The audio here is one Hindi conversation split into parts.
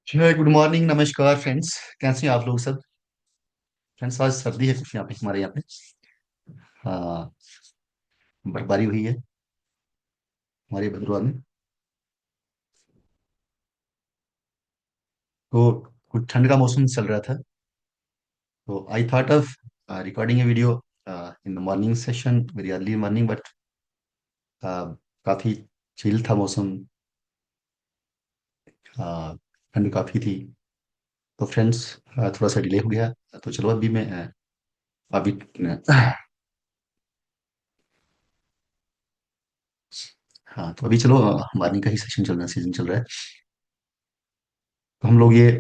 जय गुड मॉर्निंग, नमस्कार फ्रेंड्स। कैसे हैं आप लोग सब? फ्रेंड्स, आज सर्दी है कुछ यहाँ पे, हमारे यहाँ पे। हाँ, बर्फबारी हुई है हमारे भद्रवाह में। तो कुछ ठंड का मौसम चल रहा था, तो I thought of recording A video in the morning session, very early morning, but काफ़ी चिल था मौसम। ठंड काफ़ी थी। तो फ्रेंड्स, थोड़ा सा डिले हो गया। तो चलो अभी मैं अभी हाँ, तो अभी चलो मॉर्निंग का ही सेशन चल रहा है, सीजन चल रहा है। तो हम लोग ये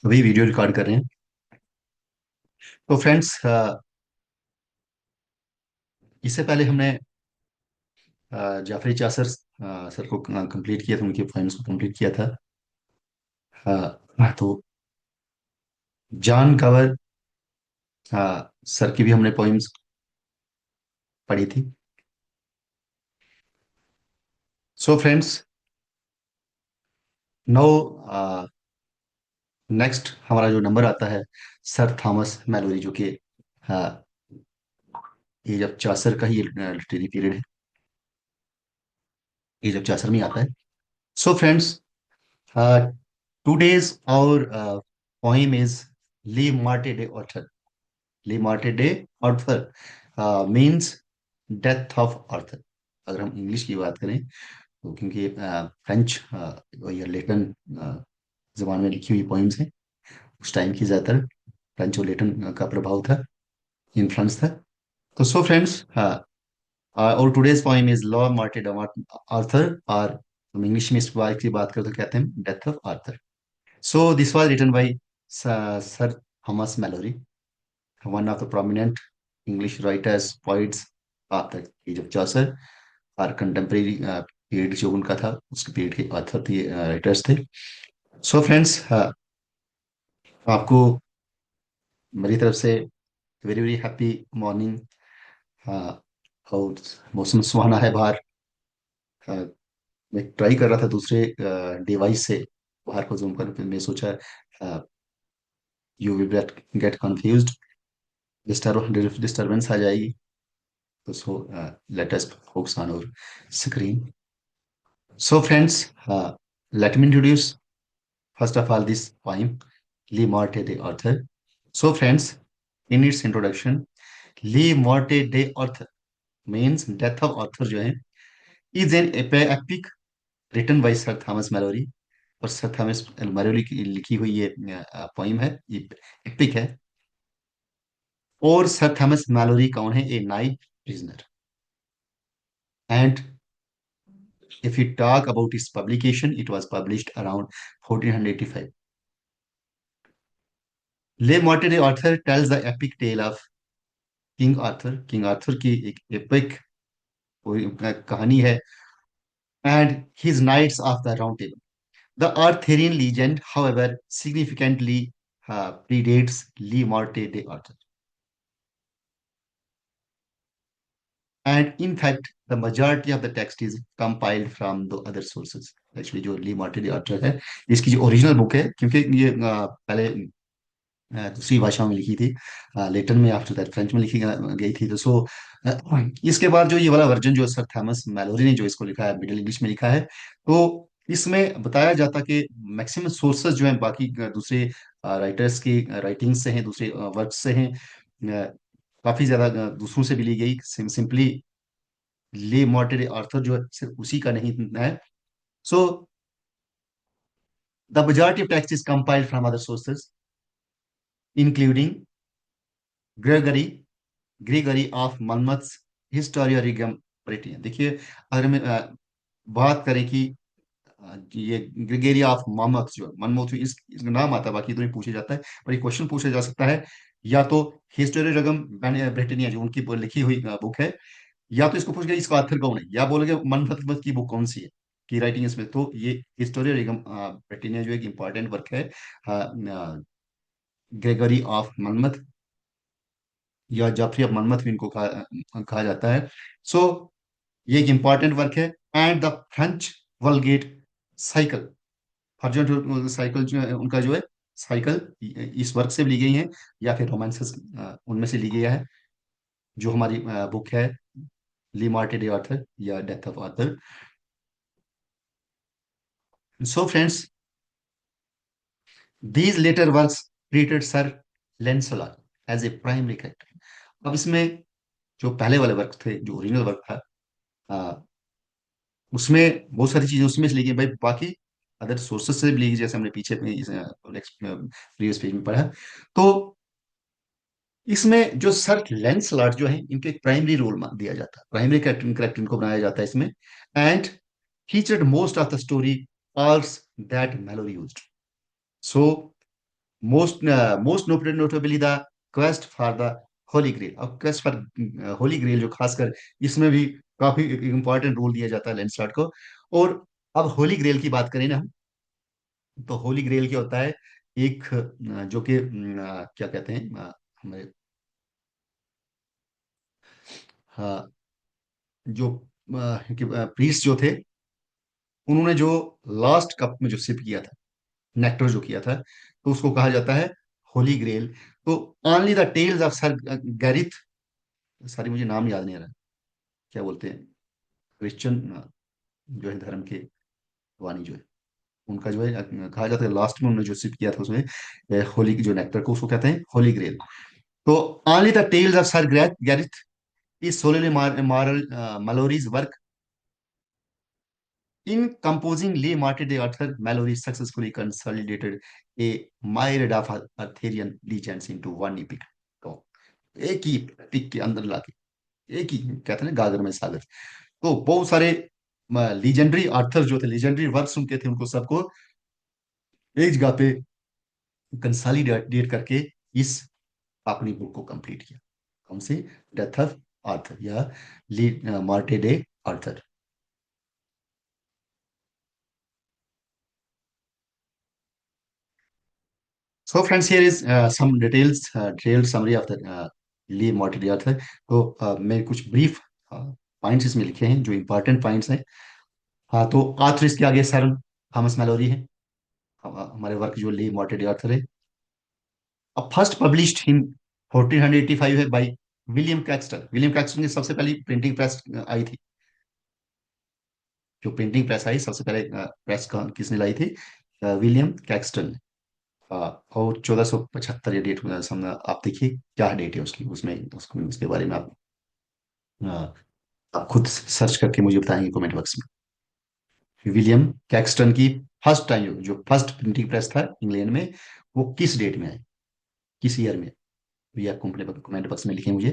अभी वीडियो रिकॉर्ड कर रहे हैं। तो फ्रेंड्स, इससे पहले हमने जाफरी चासर सर को कंप्लीट किया था, उनके फाइनल्स को कंप्लीट किया था। तो जॉन कवर सर की भी हमने पोइम्स पढ़ी थी। सो फ्रेंड्स, नो नेक्स्ट हमारा जो नंबर आता है, सर थॉमस मैलोरी, जो कि एज ऑफ चासर का ही लिटरेरी पीरियड है। एज ऑफ चासर में आता है। So friends, today's our poem is Le Morte de Arthur. Le Morte de Arthur means death of Arthur. अगर हम इंग्लिश की बात करें, तो क्योंकि फ्रेंच या लेटन जबान में लिखी हुई पोइम्स हैं, उस टाइम की ज़्यादातर फ्रेंच और लेटन का प्रभाव था, इन्फ्लुएंस था। तो सो फ्रेंड्स, और today's poem is law मार्टेड Arthur, और हम इंग्लिश में इस बात की बात करें तो कहते हैं death of Arthur. So this was written by sir Thomas Malory, one of the prominent English writers, poets of the age of Chaucer, और कंटेम्प्रेरी पीरियड जो उनका था, उसके पीरियड के ऑथर थे, राइटर्स थे। सो फ्रेंड्स, आपको मेरी तरफ से वेरी वेरी हैप्पी मॉर्निंग। और मौसम सुहाना है बाहर। अ, मैं ट्राई कर रहा था दूसरे डिवाइस से बाहर को जूम करने पे, मैं सोचा you will get confused, disturbance आ जाएगी। तो so let us focus on our screen. So friends, let me introduce first of all this poem, Le Morte de Arthur. So friends, in its introduction, Le Morte de Arthur means death of Arthur जो है, is an epic written by Sir Thomas Malory. और सर थॉमस मैलोरी की लिखी हुई ये पोइम है, ये एपिक है। और सर थॉमस मैलोरी कौन है? A knight prisoner. And if we talk about its publication, it was published around 1485. Le Morte de Arthur tells the epic tale of King Arthur. King Arthur की एक एपिक कहानी है, and his knights of the round Table. The Arthurian legend however significantly predates Le Morte de Arthur, and in fact the majority of the text is compiled from the other sources. Actually जो ली मोर्टे डे आर्थर है, इसकी जो ओरिजिनल बुक है, क्योंकि ये पहले दूसरी भाषाओं में लिखी थी, लेटर में आफ्टर दैट फ्रेंच में लिखी गई थी। तो सो इसके बाद जो ये वाला वर्जन जो सर थॉमस मैलोरी ने जो इसको लिखा है, मिडिल इंग्लिश में लिखा है। तो इसमें बताया जाता कि मैक्सिमम सोर्सेज जो हैं बाकी दूसरे राइटर्स की राइटिंग से हैं, दूसरे वर्क से हैं। काफी ज्यादा दूसरों से भी ली गई। सिंपली ले मॉर्टे आर्थर जो है सिर्फ उसी का नहीं है। So the majority of text is compiled from other sources, including Gregory Gregory of Monmouth's Historia Regum Britain. देखिए, अगर हम बात करें कि ये ग्रिगेरिया ऑफ मनमथ, जो मनमोथ इसका नाम आता है, बाकी तो नहीं पूछा जाता है, पर ये क्वेश्चन पूछा जा सकता है। या तो हिस्टोरियोरिगम ब्रिटेनिया जो उनकी लिखी हुई बुक है, या तो इसको पूछ गया इसका ऑथर कौन है, या बोलोगे मनमथ की बुक कौन सी है की राइटिंग इसमें। तो ये हिस्टोरियोरिगम ब्रिटेनिया जो एक इम्पॉर्टेंट वर्क है ग्रेगरी ऑफ मनमथ, या जाफरी ऑफ मनमथ भी इनको कहा जाता है। सो ये एक इंपॉर्टेंट वर्क है। And the French Vulgate cycle, फॉर्जून साइकिल जो है उनका जो है साइकिल, इस वर्क से भी ली गई है, या फिर रोमांसेस उनमें से ली गया है, जो हमारी बुक है ली मार्टे डे आर्थर या death of Arthur. So friends, these later works treated Sir Lancelot as a primary character. अब इसमें जो पहले वाले वर्क थे, जो ओरिजिनल वर्क था, अ, उसमें बहुत सारी चीजें उसमें से ली गई भाई, बाकी अदर सोर्सेस से भी ली गई, जैसे हमने पीछे में प्रीवियस पेज में पढ़ा। तो इसमें जो सर लेंसलॉट जो है, इनको एक प्राइमरी रोल दिया जाता है, प्राइमरी कैरेक्टर कैरेक्टर इनको बनाया जाता है इसमें। And featured most of the story arcs that Malory used. So most notably the quest for the Holi grail. अब क्वेस्ट फॉर होली ग्रेल जो खासकर इसमें भी काफी इंपॉर्टेंट रोल दिया जाता है लेंसलॉट को। और अब होली ग्रेल की बात करें ना हम, तो होली ग्रेल क्या होता है? एक जो कि क्या कहते हैं, हमारे, हाँ, जो प्रीस्ट जो थे, उन्होंने जो लास्ट कप में जो सिप किया था, नेक्टर जो किया था, तो उसको कहा जाता है होली ग्रेल। तो only the tales of sir Gareth, sorry मुझे नाम याद नहीं आ रहा, क्या बोलते हैं, क्रिश्चियन जो है धर्म के वाणी जो है, उनका जो है कहा जाता है लास्ट में उन्होंने जो सिप किया था उसमें होली की जो नेक्टर को, उसको कहते हैं होली ग्रेल। तो only the tales of sir Gareth is solely moral Malory's work in composing Le Morte d'Arthur. Mallory successfully consolidated a myriad of Arthurian legends into one epic। तो एक ही epic के अंदर लाके, एक ही कहते हैं ना गागर में सागर, तो बहुत सारे लीजेंडरी आर्थर जो थे, लीजेंडरी वर्क्स उनके थे, उनको सबको एक जगह पे कंसोलिडेट करके इस अपनी बुक को कंप्लीट किया। कौन सी? डेथ ऑफ आर्थर या Le Morte day Arthur. So friends, here is some detailed summary of the Le Morte Arthur. तो मैं कुछ ब्रीफ पॉइंट्स इसमें लिखे हैं जो इंपॉर्टेंट पॉइंट्स हैं। हाँ, तो आर्थर इसके आगे सर थॉमस मैलोरी है, हमारे वर्क जो ली मॉर्टे आर्थर है। अब फर्स्ट पब्लिश्ड इन 1485 है by William Caxton. William Caxton की सबसे पहली प्रिंटिंग प्रेस आई थी, जो प्रिंटिंग प्रेस आई सबसे पहले प्रेस किसने लाई थी? William Caxton. और 1475 ये डेट में आप देखिए क्या डेट है उसकी, उसमें उसको उसके बारे में अ, आप खुद सर्च करके मुझे बताएंगे कमेंट बॉक्स में। विलियम कैक्सटन की फर्स्ट टाइम जो फर्स्ट प्रिंटिंग प्रेस था इंग्लैंड में, वो किस डेट में है, किस ईयर में? ये आप कमेंट बॉक्स में लिखें मुझे।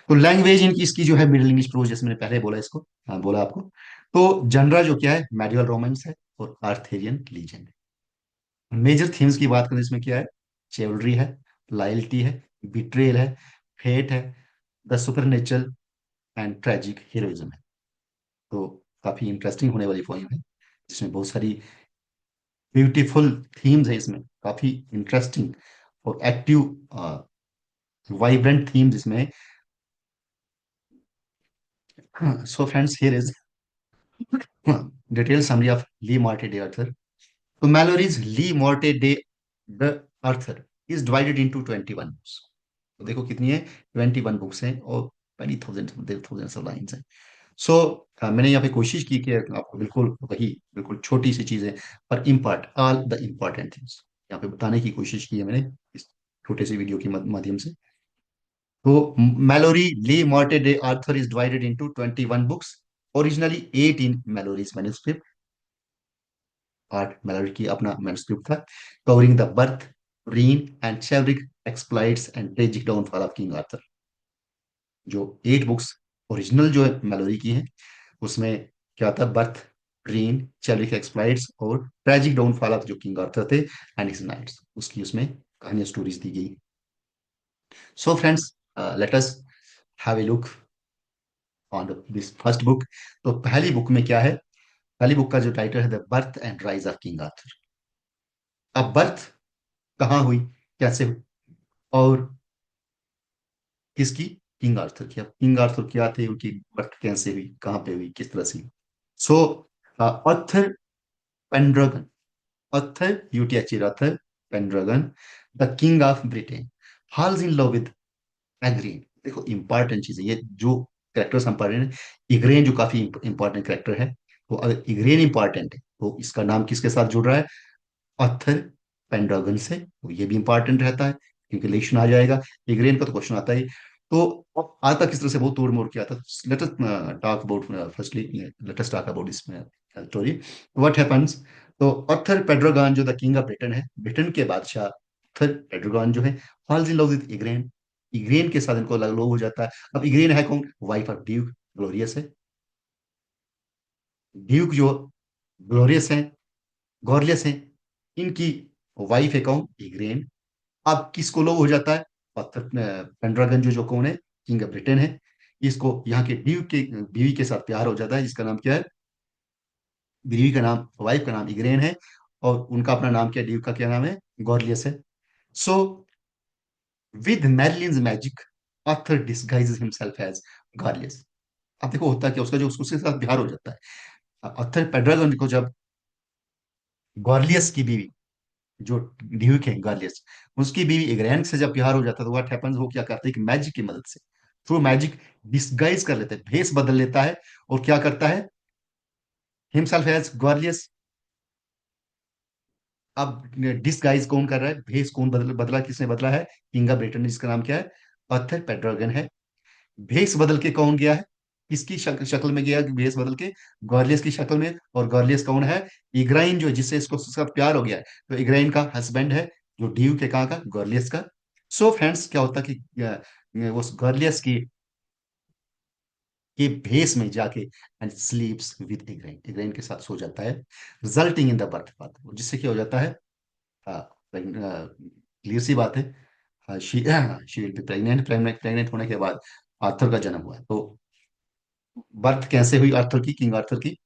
तो लैंग्वेज इनकी इसकी जो है मिडिल इंग्लिश प्रोज, जैसे मैंने पहले बोला इसको, बोला आपको। तो जनरा जो क्या है, मेडिवल रोमांस है और आर्थेरियन लीजेंड। मेजर थीम्स की बात करें इसमें क्या है? चेवलरी है, लॉयल्टी है, बिट्रेल है, फेट है, the supernatural and tragic heroism है। तो काफी इंटरेस्टिंग होने वाली पोइम है, जिसमें बहुत सारी ब्यूटीफुल थीम्स है इसमें, काफी इंटरेस्टिंग और एक्टिव वाइब्रेंट थीम्स इसमें। So friends, here is detail summary of Le Morte day Arthur. तो Malory's Le Morte de the Arthur is divided into 21 books. तो देखो कितनी है, 21 बुक्स हैं और many थाउजेंड्स ऑफ लाइन्स हैं। सो मैंने यहाँ पे कोशिश की कि आपको बिल्कुल वही, बिल्कुल छोटी सी चीजें पर import all the important things यहाँ पे बताने की कोशिश की है मैंने इस छोटे से वीडियो के माध्यम से। तो Malory Le Morte day Arthur is divided into 21 books, originally 8 in Malory's manuscript. 8 Malory की अपना मैन्युस्क्रिप्ट था, covering the birth, reign and chivalric exploits and tragic downfall of King Arthur. जो 8 बुक्स ओरिजिनल जो है मैलोरी की है, उसमें क्या था? बर्थ, रीन, चैरिक एक्सप्लॉइट्स और ट्रेजिक डाउनफॉल ऑफ जो किंग आर्थर थे एंड हिज नाइट्स, उसकी उसमें कहानी स्टोरीज दी गई। So friends, let us have a look on this first book. तो पहली बुक में क्या है? पहली बुक का जो टाइटल है the birth and rise of King Arthur. अब बर्थ कहाँ हुई, कैसे हुई, और किसकी? किंग आर्थर की। अब किंग आर्थर क्या थे, उनकी बर्थ कैसे हुई, कहाँ पे हुई, किस तरह से? So Arthur Pendragon, Arthur U T H Arthur Pendragon, the king of Britain, falls in love with Igraine. देखो इंपॉर्टेंट चीज है ये, जो कैरेक्टर्स हम पढ़ रहे हैं, इग्रेन जो काफी इंपॉर्टेंट कैरेक्टर है, तो अगर इग्रेन इंपॉर्टेंट है तो इसका नाम किसके साथ जुड़ रहा है? ऑथर पेंड्रागन से, तो ये भी इंपॉर्टेंट रहता है क्योंकि लेशन आ जाएगा। इग्रेन का तो क्वेश्चन आता ही। तो अब आता किस तरह से, बहुत तोड़ मोड़ किया था। Let us talk about, firstly let us talk about this story, what happens. तो ऑथर पेड्रागन जो द किंग ऑफ ब्रिटेन है, ब्रिटेन के बादशाह ऑथर पेड्रागन जो है, false in love with Igraine, Igraine के साथ इनको लव हो जाता है। अब इग्रेन है कौन? वाइफ ऑफ ड्यूक ग्लोरियस है। ड्यूक जो ग्लोरियस है, गॉर्लियस है, इनकी वाइफ है कौन? इग्रेन। अब किसको लव हो जाता है? पत्थर पेंड्रागन जो जो कौन है? किंग ऑफ ब्रिटेन है। इसको यहाँ के ड्यूक के बीवी के साथ प्यार हो जाता है, जिसका नाम क्या है? बीवी का नाम, वाइफ का नाम इग्रेन है, और उनका अपना नाम क्या है? ड्यूक का क्या नाम है? गॉर्लियस है। So with Merlin's magic, Arthur disguises himself as Gorlois. अब देखो होता क्या, उसका जो उसके साथ प्यार हो जाता है, आर्थर पेड्रागन को जब गॉर्लियस की बीवी, जो ड्यूक है गार्लियस, उसकी बीवी इग्रैन से जब प्यार हो जाता है, तो व्हाट हैपेंस, वो क्या करते हैं कि मैजिक की मदद से, थ्रू मैजिक, डिस्गाइज कर लेते हैं, भेष बदल लेता है। और क्या करता है? Himself as Gorlois. अब डिस्गाइज कौन कर रहा है, भेष कौन बदला, किसने बदला है? किंग ऑफ ब्रिटेन, जिसका नाम क्या है? आर्थर पेड्रागन है। भेष बदल के कौन गया है? किसकी शक्ल में गया भेष बदल के? गॉर्लियस की शक्ल में। और गॉर्लियस कौन है? इग्राइन, जो जिससे इसको उसका प्यार हो गया है, तो इग्राइन का हस्बैंड है, जो ड्यूक है, कहाँ का? गॉर्लियस का। सो फ्रेंड्स, क्या होता है कि उस गॉर्लियस की के भेष में जाके एंड स्लीप्स विद इग्राइन, इग्राइन के साथ सो जाता है, resulting in the birth path, जिससे क्या हो जाता है? क्लियर सी बात है, she she will be pregnant, pregnant होने के बाद आर्थर का जन्म हुआ है। तो बर्थ कैसे हुई आर्थर की, किंग आर्थर की?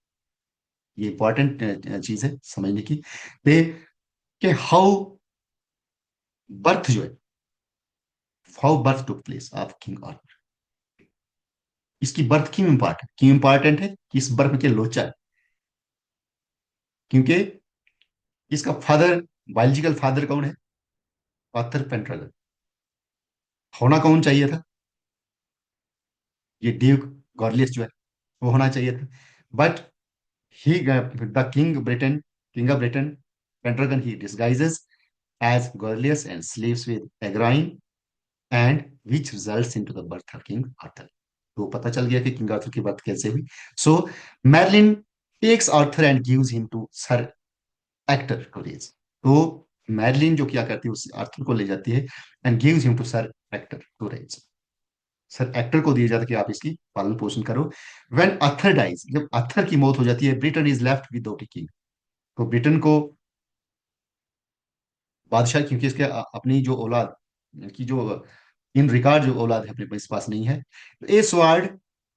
ये इंपॉर्टेंट चीज है समझने की। दे कि हाउ बर्थ जो है, how birth took place of King Arthur. इसकी बर्थ क्यों इंपॉर्टेंट, क्यों इंपॉर्टेंट है कि इस बर्थ के लोचा है? क्योंकि इसका फादर, बायोलॉजिकल फादर कौन है? आर्थर पेंड्रागन। होना कौन चाहिए था? ये ड्यूक गॉर्लियस जो है, वो होना चाहिए था। But he, the king Britain, king of Britain Pendragon, he disguises as Gorlias and sleeps with Agrine, and which results into the birth of King Arthur. तो पता चल गया कि किंग आर्थर की बात कैसे हुई। So Merlin takes Arthur and gives him to sir Ector to raise. तो मैरलिन जो क्या करती है, उस आर्थर को ले जाती है and gives him to sir Ector to raise, sir Ector को दिया जाता है कि आप इसकी पालन पोषण करो। व्हेन आर्थर डाइज, जब आर्थर की मौत हो जाती है, Britain is left without a king. तो ब्रिटेन को बादशाह, क्योंकि इसके अपनी जो औलाद की जो इन रिकॉर्ड जो औलाद है अपने इस पास नहीं है, तो ए स्वॉर्ड,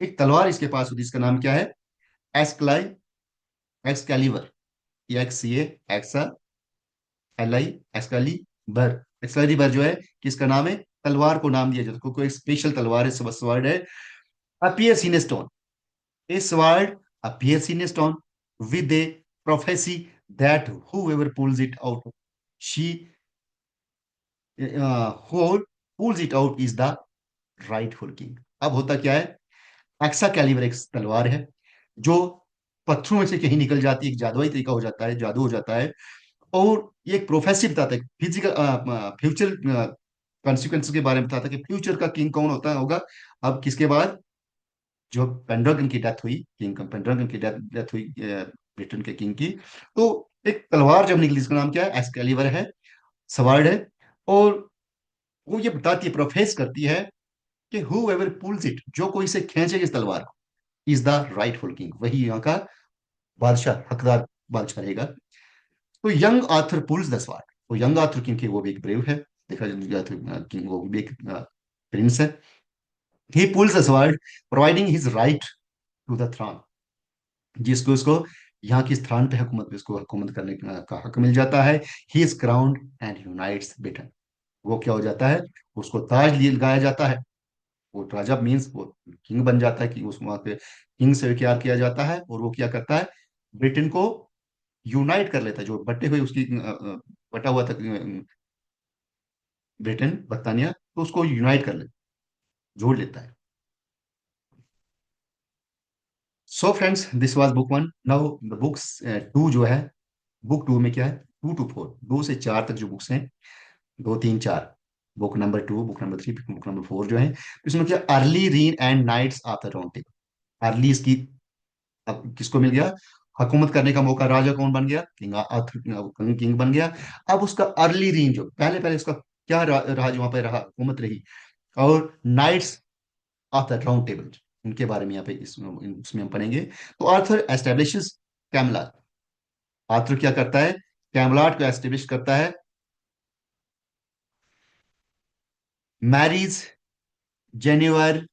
एक तलवार इसके पास होती है, इसका नाम क्या है? एस्क्लाई, Excalibur, X C A X L I, Excalibur. Excalibur जो है, किसका नाम है? तलवार को नाम दिया जाता है, कोई स्पेशल तलवार है, स्वॉर्ड है। Appears in stone, A sword appears in stone with A prophecy that whoever pulls it out, she who pulls it out is the rightful king। अब होता क्या है? एक्सा कैलिबर एक तलवार है, जो पत्थरों में से कहीं निकल जाती है, एक जादुई तरीका हो जाता है, जादू हो जाता है। और ये एक प्रोफेसी बताता है, फिजिकल फ्यूचर कॉन्सिक्वेंस के बारे में बताता है कि फ्यूचर का किंग कौन होता होगा। अब किसके बाद? जो पेंड्रागन की डेथ हुई, किंग पेंड्रागन की डेथ डेथ हुई ब्रिटेन के किंग की, तो एक तलवार जब निकली, इसका नाम क्या है? एक्सकैलिबर है, सवार्ड है। और वो ये बताती है, प्रोफेस करती है कि हु एवर पुल्स इट, जो कोई इसे खींचेगा इस तलवार को, इज द राइटफुल किंग, वही यहाँ का बादशाह, हकदार बादशाह रहेगा। तो young Arthur pools the sword, तो यंग आर्थर क्योंकि वो भी एक ब्रेव है, देखा जाए तो किंग वो भी एक प्रिंस है। He pulls the sword providing his right to the throne, जिसको उसको यहाँ की स्थान पे हुकूमत, इसको हुकूमत करने का हक मिल जाता है। He is crowned and unites Britain, वो क्या हो जाता है? उसको ताज लिए लगाया जाता है, वो राजा मीन्स वो किंग बन जाता है, कि उस वहां पे किंग से क्या किया जाता है, और वो क्या करता है, ब्रिटेन को यूनाइट कर लेता है, जो बटे हुए उसकी बटा हुआ था ब्रिटेन बर्तानिया, तो उसको यूनाइट कर ले, जोड़ लेता है। So friends, this was book one. Now the books two जो है, बुक टू में क्या है, 2 to 4, 2 से 4 तक जो बुक्स हैं, 2, 3, 4, book number 2, book number 3, book number 4 जो है, इसमें क्या, early reign and knights of the round table. Early इसकी, अब किसको मिल गया हुकूमत करने का मौका, राजा कौन बन गया, किंग, किंग बन गया। अब उसका अर्ली रीन जो पहले पहले उसका क्या राज वहां पे रहा, हुकूमत रही, और knights of the round table, उनके बारे में यहाँ पे इसमें हम पढ़ेंगे। तो आर्थर एस्टेब्लिशेस कैमलाट। आर्थर क्या करता है, कैमलाट को एस्टेब्लिश करता है, marries Guinevere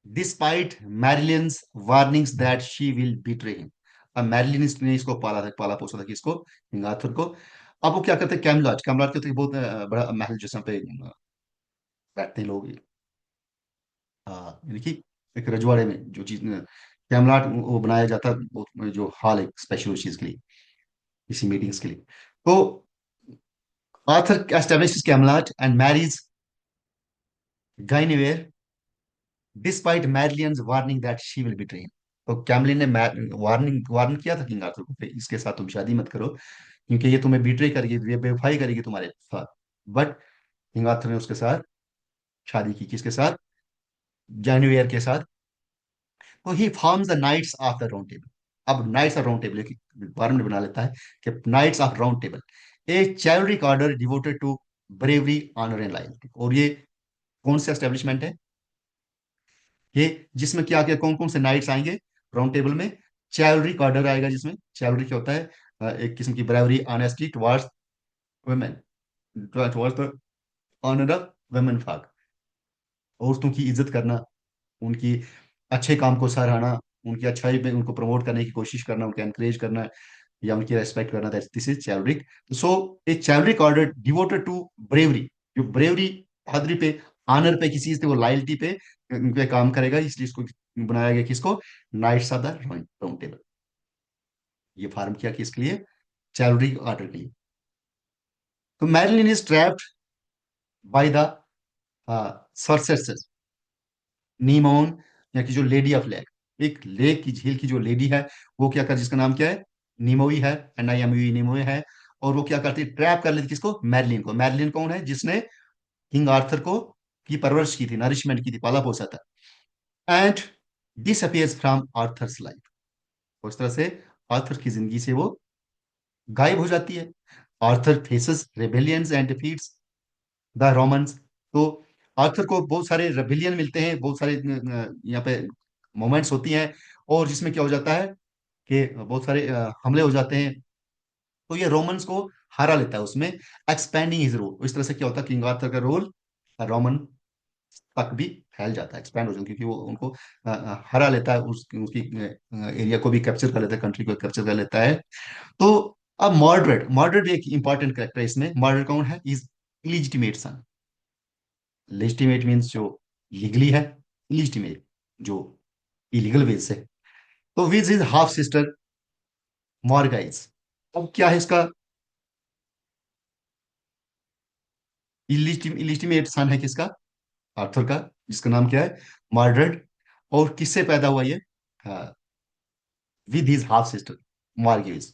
despite Merlin's warnings that she will betray him. अब मैरिलिन ने इसको पाला था, पाला पोसा था किसको, किंग आर्थर को। अब वो क्या करते हैं, कैमलाट, कैमलाट के तो बहुत बड़ा महल जैसा पे बैठते हैं लोग, यानी कि एक रजवाड़े में जो चीज कैमलाट वो बनाया जाता है, जो हॉल है स्पेशल उस चीज के लिए, इसी मीटिंग्स के लिए। तो Arthur establishes Camelot and marries Guinevere despite Merlin's warning that she will betray him. तो कैमलिन ने वार्न किया था किंग आर्थर को कि इसके साथ तुम शादी मत करो, क्योंकि ये तुम्हें बिट्रे करेगी, ये बेवफाई करेगी तुम्हारे साथ। बट किंग आर्थर ने उसके साथ शादी की, किसके साथ, जाइनिवेयर के साथ। तो he forms the knights of the round Table. अब knights of Round Table requirement बना लेता है कि knights of Round Table, a chivalric order devoted to bravery honour and loyalty. और ये कौन सा एस्टेब्लिशमेंट है, ये जिसमें क्या क्या कौन कौन से नाइट्स आएंगे राउंड टेबल में, चैरिटिक ऑर्डर आएगा, जिसमें चैरिटी क्या होता है, एक किस्म की bravery honesty towards women, towards the honour of women folk, औरतों की इज्जत करना, उनकी अच्छे काम को सराहना, उनकी अच्छाई पे उनको प्रमोट करने की कोशिश करना, उनको एनकरेज करना, या उनकी रेस्पेक्ट करना, that this is chivalric. So a chivalric order devoted to bravery, जो ब्रेवरी, बहादुरी पे, ऑनर पे, किसी चीज पे, वो लॉयल्टी पे उन पे काम करेगा, इसलिए इसको बनाया गया किसको, knights of the round Table. ये फार्म किया किसके लिए, चैवरिक ऑर्डर के लिए। तो Merlin is trapped by the sorceress Nimue, या कि जो लेडी ऑफ लेक, एक लेक की झील की जो लेडी है, वो क्या कर, जिसका नाम क्या है, निमोई है, NIMOE, निमोई है। और वो क्या करती है, ट्रैप कर लेती है किसको, मैरलिन को। मैरलिन कौन है, जिसने किंग आर्थर को की परवरिश की थी, नरिशमेंट की थी, पाला पोसा था। And disappears from Arthur's life. उस तरह से आर्थर की जिंदगी से वो गायब हो जाती है। Arthur faces rebellions and defeats the Romans. तो आर्थर को बहुत सारे रेबेलियन मिलते हैं, बहुत सारे यहाँ पे मोमेंट्स होती हैं, और जिसमें क्या हो जाता है कि बहुत सारे हमले हो जाते हैं। तो ये रोमन्स को हरा लेता है उसमें, एक्सपैंडिंग हिज रोल। इस तरह से क्या होता है, किंग आर्थर का रोल रोमन तक भी फैल जाता है, एक्सपैंड हो जाता है, क्योंकि वो उनको हरा लेता है, उसकी एरिया को भी कैप्चर कर लेता है, कंट्री को कैप्चर कर लेता है। तो अब मॉडरेट, मॉडरेट भी एक इंपॉर्टेंट कैरेक्टर है इसमें। मॉडरेट कौन है, is illegitimate son. Legitimate means जो लीगली है, इलिजिटिमेट जो इलीगल वेज से। तो which is half sister Morgause. अब क्या है इसका, इलिजिटिमेट सन है किसका, आर्थर का, जिसका नाम क्या है, मॉर्डरेट। और किससे पैदा हुआ ये, with his half sister Morgause.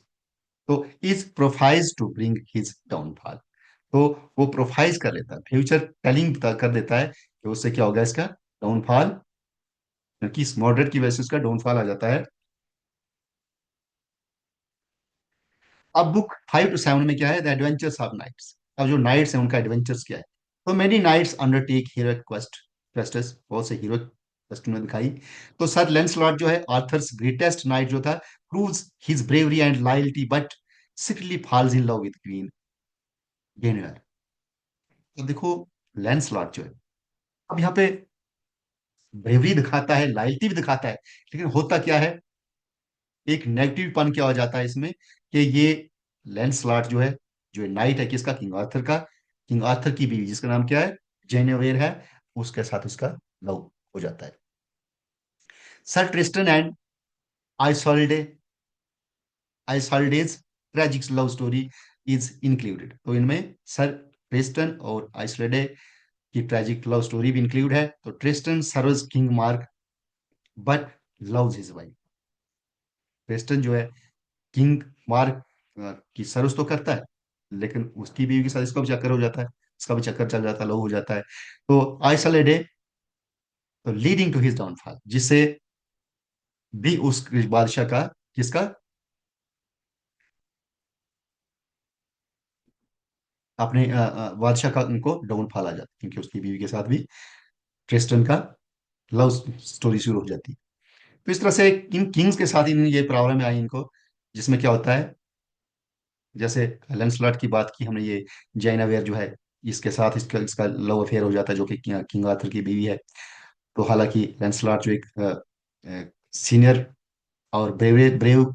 तो is prophesied to bring his downfall. तो वो प्रोफाइज कर लेता है, फ्यूचर टेलिंग कर देता है कि उससे क्या होगा, इसका डाउनफॉल, क्योंकि इस मॉडरेट की वजह से उसका डाउनफॉल आ जाता है। अब बुक 5 to 7 में क्या है, द एडवेंचर्स ऑफ नाइट्स। अब जो नाइट्स हैं उनका एडवेंचर्स क्या है। तो मेनी नाइट्स अंडरटेक हीरोइक क्वेस्ट्स, बहुत से हीरोइक क्वेस्ट में दिखाई। तो सर लेंसलॉट जो है, आर्थर्स ग्रेटेस्ट नाइट जो था, proves his bravery and loyalty, but secretly falls in love with queen Guinevere. तो देखो, लेंसलॉट जो है, अब यहाँ पे ब्रेवरी दिखाता है, लॉयल्टी भी दिखाता है, लेकिन होता क्या है, एक नेगेटिव पन क्या हो जाता है इसमें, कि ये लैंसलॉट जो है, जो नाइट है किसका, किंग आर्थर का, किंग आर्थर की बीवी जिसका नाम क्या है, जेनेवेयर है, उसके साथ उसका लव हो जाता है। Sir Tristan and Isolde Isolde's tragic love story is included. तो इनमें सर ट्रिस्टन और आइसोल्डे की ट्रेजिक लव स्टोरी भी इंक्लूड है। तो Tristan serves King Mark but loves his wife. Tristan जो है किंग मार्क की सर्विस तो करता है, लेकिन उसकी बीवी के साथ इसका भी चक्कर हो जाता है, इसका भी चक्कर चल जाता है, लव हो जाता है। तो आइसोलेडे तो लीडिंग टू हिज डाउनफॉल, जिससे भी उस बादशाह का, किसका, अपने बादशाह का उनको डाउनफॉल आ जाता है, क्योंकि उसकी बीवी के साथ भी ट्रिस्टन का लव स्टोरी शुरू हो जाती है। तो इस तरह से इन किंग्स के साथ इन ये प्रॉब्लम आई इनको, जिसमें क्या होता है, जैसे लैंसलॉट की बात की हमने, ये जैना वेयर जो है, इसके साथ इसका इसका लव अफेयर हो जाता है, जो कि किंग आर्थर की बीवी है। तो हालांकि लैंसलॉट जो एक सीनियर और ब्रेव ब्रेव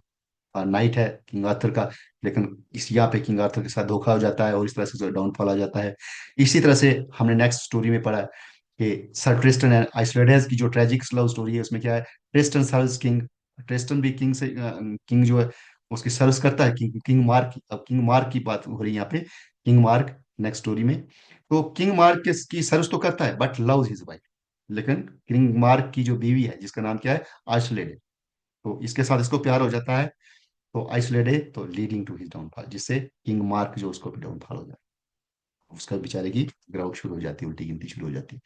नाइट है किंग आर्थर का, लेकिन इस यहाँ पे किंग आर्थर के साथ धोखा हो जाता है और इस तरह से डाउनफॉल आ जाता है। इसी तरह से हमने नेक्स्ट स्टोरी में पढ़ा कि सर ट्रिस्टन एंड आइसोलेडेस की जो ट्रेजिक लव स्टोरी है, उसमें क्या है, ट्रिस्टन सर्व्स किंग, ट्रिस्टन भी किंग से किंग जो है उसकी सर्विस करता है, किंग मार्क। अब किंग मार्क की बात हो रही है यहाँ पे, किंग मार्क नेक्स्ट स्टोरी में। तो किंग मार्क की सर्विस तो करता है बट लव्स हिज वाइफ। लेकिन किंग मार्क की जो बीवी है, जिसका नाम क्या है, आइसोलेडेड, तो इसके साथ इसको प्यार हो जाता है। तो आइसोलेटेड तो लीडिंग टू हिज डाउनफॉल, जिससे किंग मार्क जो उसको भी डाउनफॉल हो जाता है, उसका बेचारे की ग्राउंड शुरू हो जाती है, उल्टी गिनती शुरू हो जाती है।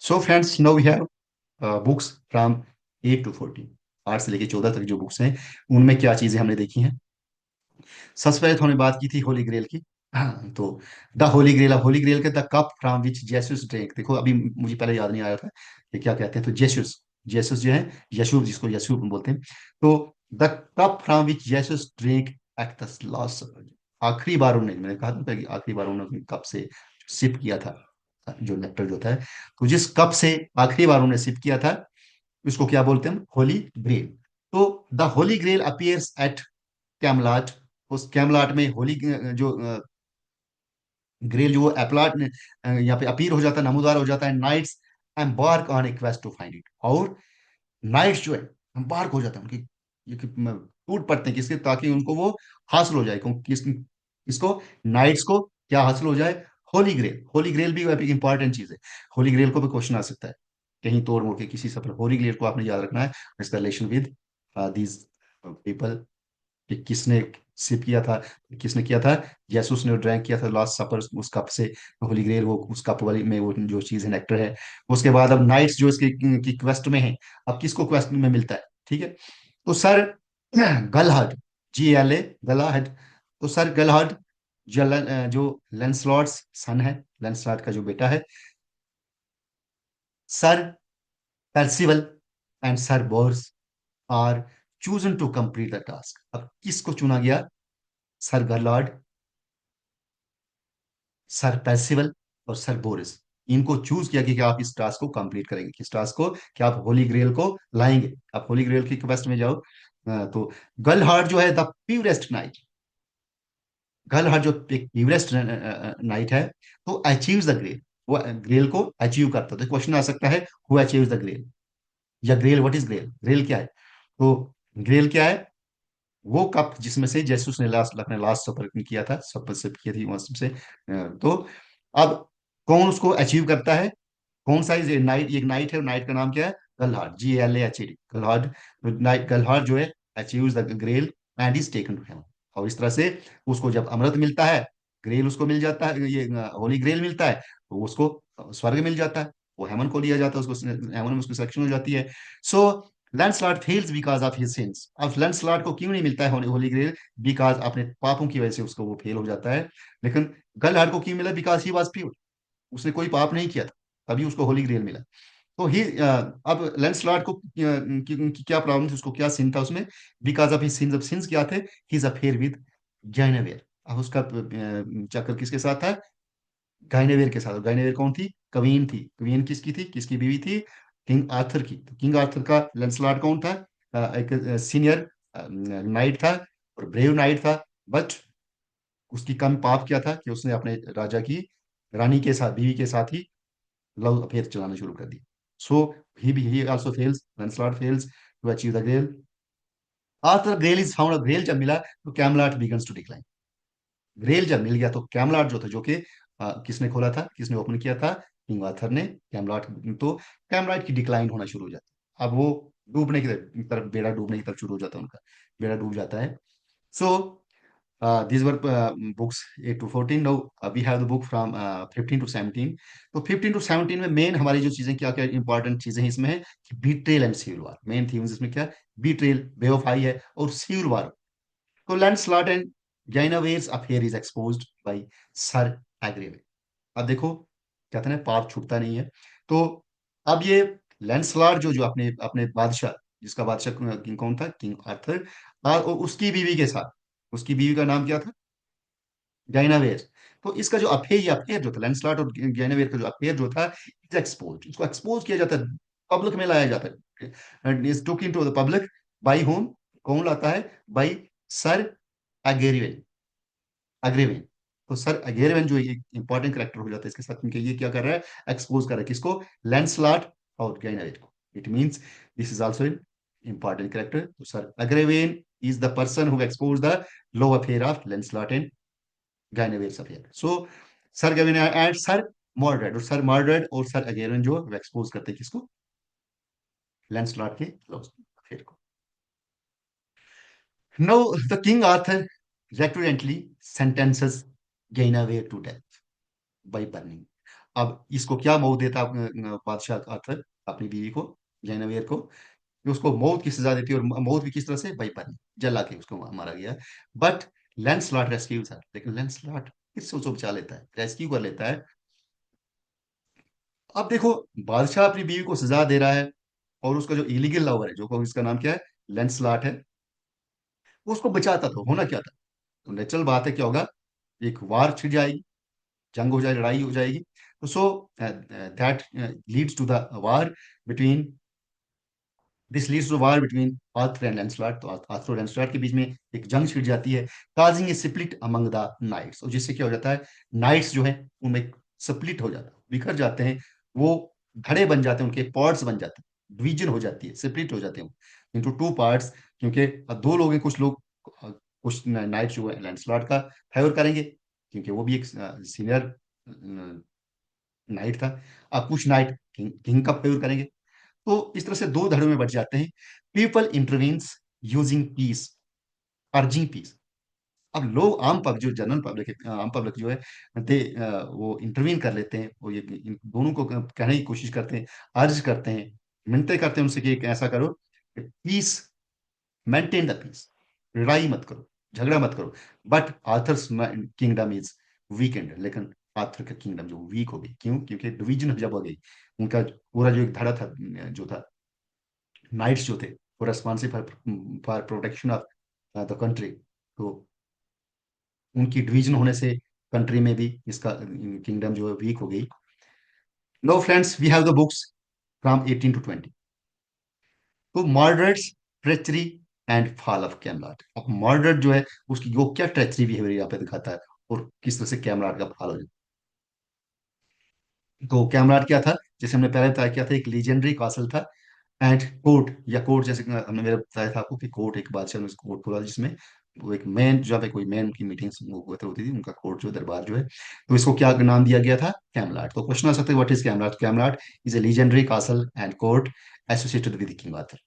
So friends, now we have books from 8 to 14, 8 से लेके 14 तक जो बुक्स हैं, उनमें क्या चीजें हमने देखी हैं। सबसे पहले तो हमने बात की थी होली ग्रेल की। हाँ, तो the Holi Grail, Holy Grail के the cup from which Jesus drink, देखो अभी मुझे पहले याद नहीं आया था कि क्या कहते हैं। तो जेसस, जेसस जो है, यशु, जिसको यशु बोलते हैं। तो the cup from which Jesus drink at the last supper, आखिरी बार उन्होंने, मैंने कहा था कि आखिरी बार उन्होंने अपने कप से सिप किया था, जो नेक्टर जो होता है, तो जिस कप से आखिरी बार उन्होंने सिप किया था, उसको क्या बोलते हैं, होली ग्रेल। तो the Holi Grail appears at Camelot, उस कैमलाट में होली जो ग्रेल जो एप्लाट यहाँ पे अपीयर हो जाता है, नमूदार हो जाता है। Knights embark on a quest to find it, और नाइट्स जो है एम्बार्क हो जाते हैं उनकी, टूट पड़ते हैं किसके, ताकि उनको वो हासिल हो जाए, किसको, नाइट्स को क्या हासिल हो जाए, होली ग्रेल। होली ग्रेल भी एक इंपॉर्टेंट चीज है, होली ग्रेल को भी क्वेश्चन आ सकता है कहीं तोड़ मोड़ के किसी सफर। होली ग्रेल को आपने याद रखना है, इसका रिलेशन विद दीज पीपल, कि किसने सिप किया था, किसने किया था, यीशु ने ड्रैंक किया था लास्ट सपर उस कप से, होली ग्रेल वो उस कप वाली में वो जो चीज है, नेक्टर है। उसके बाद अब नाइट्स जो इसके की क्वेस्ट में है, अब किसको क्वेस्ट में मिलता है, ठीक है। तो सर गलहड, GLA, गलाहड, तो सर गलहड जो लेंसलॉट्स सन है, लेंसलॉट का जो बेटा है, sir Percival and sir Bors are chosen to complete the task. अब किसको चुना गया, सर गलहड, सर पैसिवल और सर बोरिस, इनको चूज किया कि आप इस टास्क को कंप्लीट करेंगे, किस टास्क को, कि आप होली ग्रेल को लाएंगे, आप होली ग्रेल की क्वेस्ट में जाओ। तो गलहार्ड जो है द प्यूरेस्ट नाइट, गलहार्ड जो प्यूरेस्ट नाइट है, तो अचीव्स द ग्रेल, वो ग्रेल को अचीव करता है। तो क्वेश्चन आ सकता है, हु अचीव्स द ग्रेल, या ग्रेल, व्हाट इज ग्रेल, ग्रेल क्या है। तो ग्रेल क्या है, वो कप जिसमें से जेसुस ने लास्ट अपने लास्ट सफर किया था, सफर से किया थी वहां से। तो अब कौन उसको अचीव करता है, कौन सा ये नाइट, एक नाइट है, नाइट का नाम क्या है, गलहाड, GLAHD, गलहाड। नाइट गलहाड जो है achieves the grail and is taken to heaven. और इस तरह से उसको जब अमृत मिलता है, ग्रेल उसको मिल जाता है, ये होली ग्रेल मिलता है, तो उसको स्वर्ग मिल जाता है, वो हेमन को लिया जाता है, उसको हेमन में उसकी सिलेक्शन हो जाती है। So Lancelot fails because of his sins. अब लैंडस्लॉट को क्यों नहीं मिलता है होली ग्रेल, बिकॉज अपने पापों की वजह से उसको वो फेल हो जाता है। लेकिन गलहाड को क्यों मिला, बिकॉज ही वॉज प्योर, उसने कोई पाप नहीं किया था, तभी उसको होली ग्रेल मिला। तो ही अब लेंसलॉट को की क्या प्रॉब्लम थी, उसको क्या सिन था उसमें, बिकॉज ऑफ हिज सिंस। अब सिंस क्या थे, हिज अफेयर विद गाइनेवेयर। अब उसका चक्कर किसके साथ था, गाइनेवेयर के साथ। गाइनेवेयर कौन थी, क्वीन थी। क्वीन किसकी थी, किसकी बीवी थी, किंग आर्थर की। तो किंग आर्थर का लेंसलॉट कौन था, एक सीनियर नाइट था और ब्रेव नाइट था। बट उसकी कम पाप क्या था कि उसने अपने राजा की रानी के साथ, बीवी के साथ ही लव अफेयर चलाना शुरू कर दिया। So he also fails, Lancelot fails to achieve the Grail. Arthur Grail is found, Grail जब मिला तो Camelot begins to decline. Grail जब मिल गया तो कैमलाट जो था, जो कि किसने खोला था, किसने ओपन किया था, किंग आर्थर ने कैमलाट। तो कैमलाट की डिक्लाइन होना शुरू हो जाती है। अब वो डूबने की तरफ, बेड़ा डूबने की तरफ शुरू हो जाता है उनका, बेड़ा डूब जाता है। सो these were books 8 to 14. Now we have the book from 15 to 17. तो 15 to 17 में मेन हमारी जो चीजें, क्या क्या इंपॉर्टेंट चीजें हैं इसमें है कि betrayal and civil war. Main themes इसमें क्या, बीट्रेल, बेवफाई है, और सिविल वार। तो Lancelot and Guinevere's affair is exposed by Sir Agravain. अब देखो, कहते हैं ना, पाप छूटता नहीं है। तो अब ये लैंसलॉट जो जो अपने अपने बादशाह, जिसका बादशाह किंग कौन था, किंग आर्थर, और उसकी बीवी के साथ, उसकी बीवी का नाम क्या था, गाइनावेयर। तो इसका जो अफेयर, ये अफेयर जो था लैंसलॉट और गाइनावेयर का जो अफेयर जो था, इज एक्सपोज, इसको एक्सपोज किया जाता है, पब्लिक में लाया जाता है, and is took into the public by home. कौन लाता है, बाय सर अगेरिवेन, अग्रेवेन। तो सर अगेरिवेन जो एक इंपॉर्टेंट करेक्टर हो जाता है इसके साथ, क्योंकि ये क्या कर रहा है, एक्सपोज कर रहा है किसको, लैंसलॉट और गाइनावेयर को। It means this is also in important character. तो sir Agravaine is the person who expose the love affair of Lancelot and Guinevere affair. So sir Gawain and sir Mordred, और सर मॉर्ड्रेड और सर अगेरन जो एक्सपोज करते हैं किसको, लैंसलॉट के अफेयर को। No, the king Arthur reluctantly sentences Guinevere to death by burning. अब इसको क्या मौत देता बादशाह आर्थर अपनी बीवी को, गाइनावेयर को, कि उसको मौत की सजा देती है, और मौत भी किस तरह से, बाय बर्निंग, जला के उसको मारा गया। बट लैंसलॉट रेस्क्यूज हर, लेकिन लैंसलॉट फिर से उसको बचा लेता है, रेस्क्यू कर लेता है। अब देखो, बादशाह अपनी बीवी को सजा दे रहा है, और उसका जो इलीगल लवर है, जो इसका नाम क्या है, लेंसलाट है, वो उसको बचाता था। होना क्या था, तो नेचुरल बात है, क्या होगा, एक वार छिड़ जाएगी, जंग हो जाए, लड़ाई हो जाएगी। तो so that leads to the war between, this leads to war between Arthur and Lancelot. तो आर्थर और लैंसलॉट के बीच में एक जंग छिड़ जाती है, causing a split among the knights. और जिससे क्या हो जाता है, नाइट्स जो है उनमें स्प्लिट हो जाता है, बिखर जाते हैं, वो धड़े बन जाते हैं, उनके पॉर्ट्स बन जाते हैं, डिवीजन हो जाती है, सेपरेट हो जाते हैं इनटू टू पार्ट्स। क्योंकि अब दो लोग हैं, कुछ लोग, कुछ नाइट्स जो है लैंसलॉट का फेवर करेंगे, क्योंकि वो भी एक सीनियर नाइट था। अब कुछ नाइट किंग का फेवर करेंगे। तो इस तरह से दो धड़ों में बट जाते हैं। People intervenes using peace, urging peace. अब लोग, आम पब्लिक, जो जनरल पब्लिक है, आम पब्लिक जो है, दे वो इंटरवीन कर लेते हैं, वो ये इन दोनों को कहने की कोशिश करते हैं, अर्ज करते हैं, मिन्नतें करते हैं उनसे कि ऐसा करो, पीस, मेंटेन द पीस, लड़ाई मत करो, झगड़ा मत करो। But Arthur's kingdom is weekend, लेकिन आर्थर का किंगडम जो वीक हो गई, क्यों, क्योंकि डिवीजन जब हो गई, उनका पूरा जो एक धड़ा था, जो था, नाइट्स जो थे, वो responsible for for protection of the country. तो उनकी डिवीजन होने से कंट्री में भी इसका किंगडम जो है वीक हो गई। No friends, we have the books from 18 to 20। तो Mordred's, treachery and fall of Camelot. अब मॉडरेट जो है, उसकी वो क्या ट्रेचरी बिहेवियर यहाँ पे दिखाता है, और किस तरह से कैमलाट का फॉल हो जाता है। तो कैमलाट क्या था, जैसे हमने पहले बताया, क्या था, एक लीजेंडरी कासल था, एंड कोर्ट, या कोर्ट, जैसे कि हमने मेरे बताया था आपको कि कोर्ट, एक बादशाह ने कोर्ट खोला, जिसमें वो एक मैन, जहाँ पे कोई मैन की मीटिंग्स होती थी, उनका कोर्ट जो दरबार जो है, तो इसको क्या नाम दिया गया था, कैमलाट। तो क्वेश्चन आ सकता है, what is Camelot. Camelot is a legendary castle and court associated with king Arthur.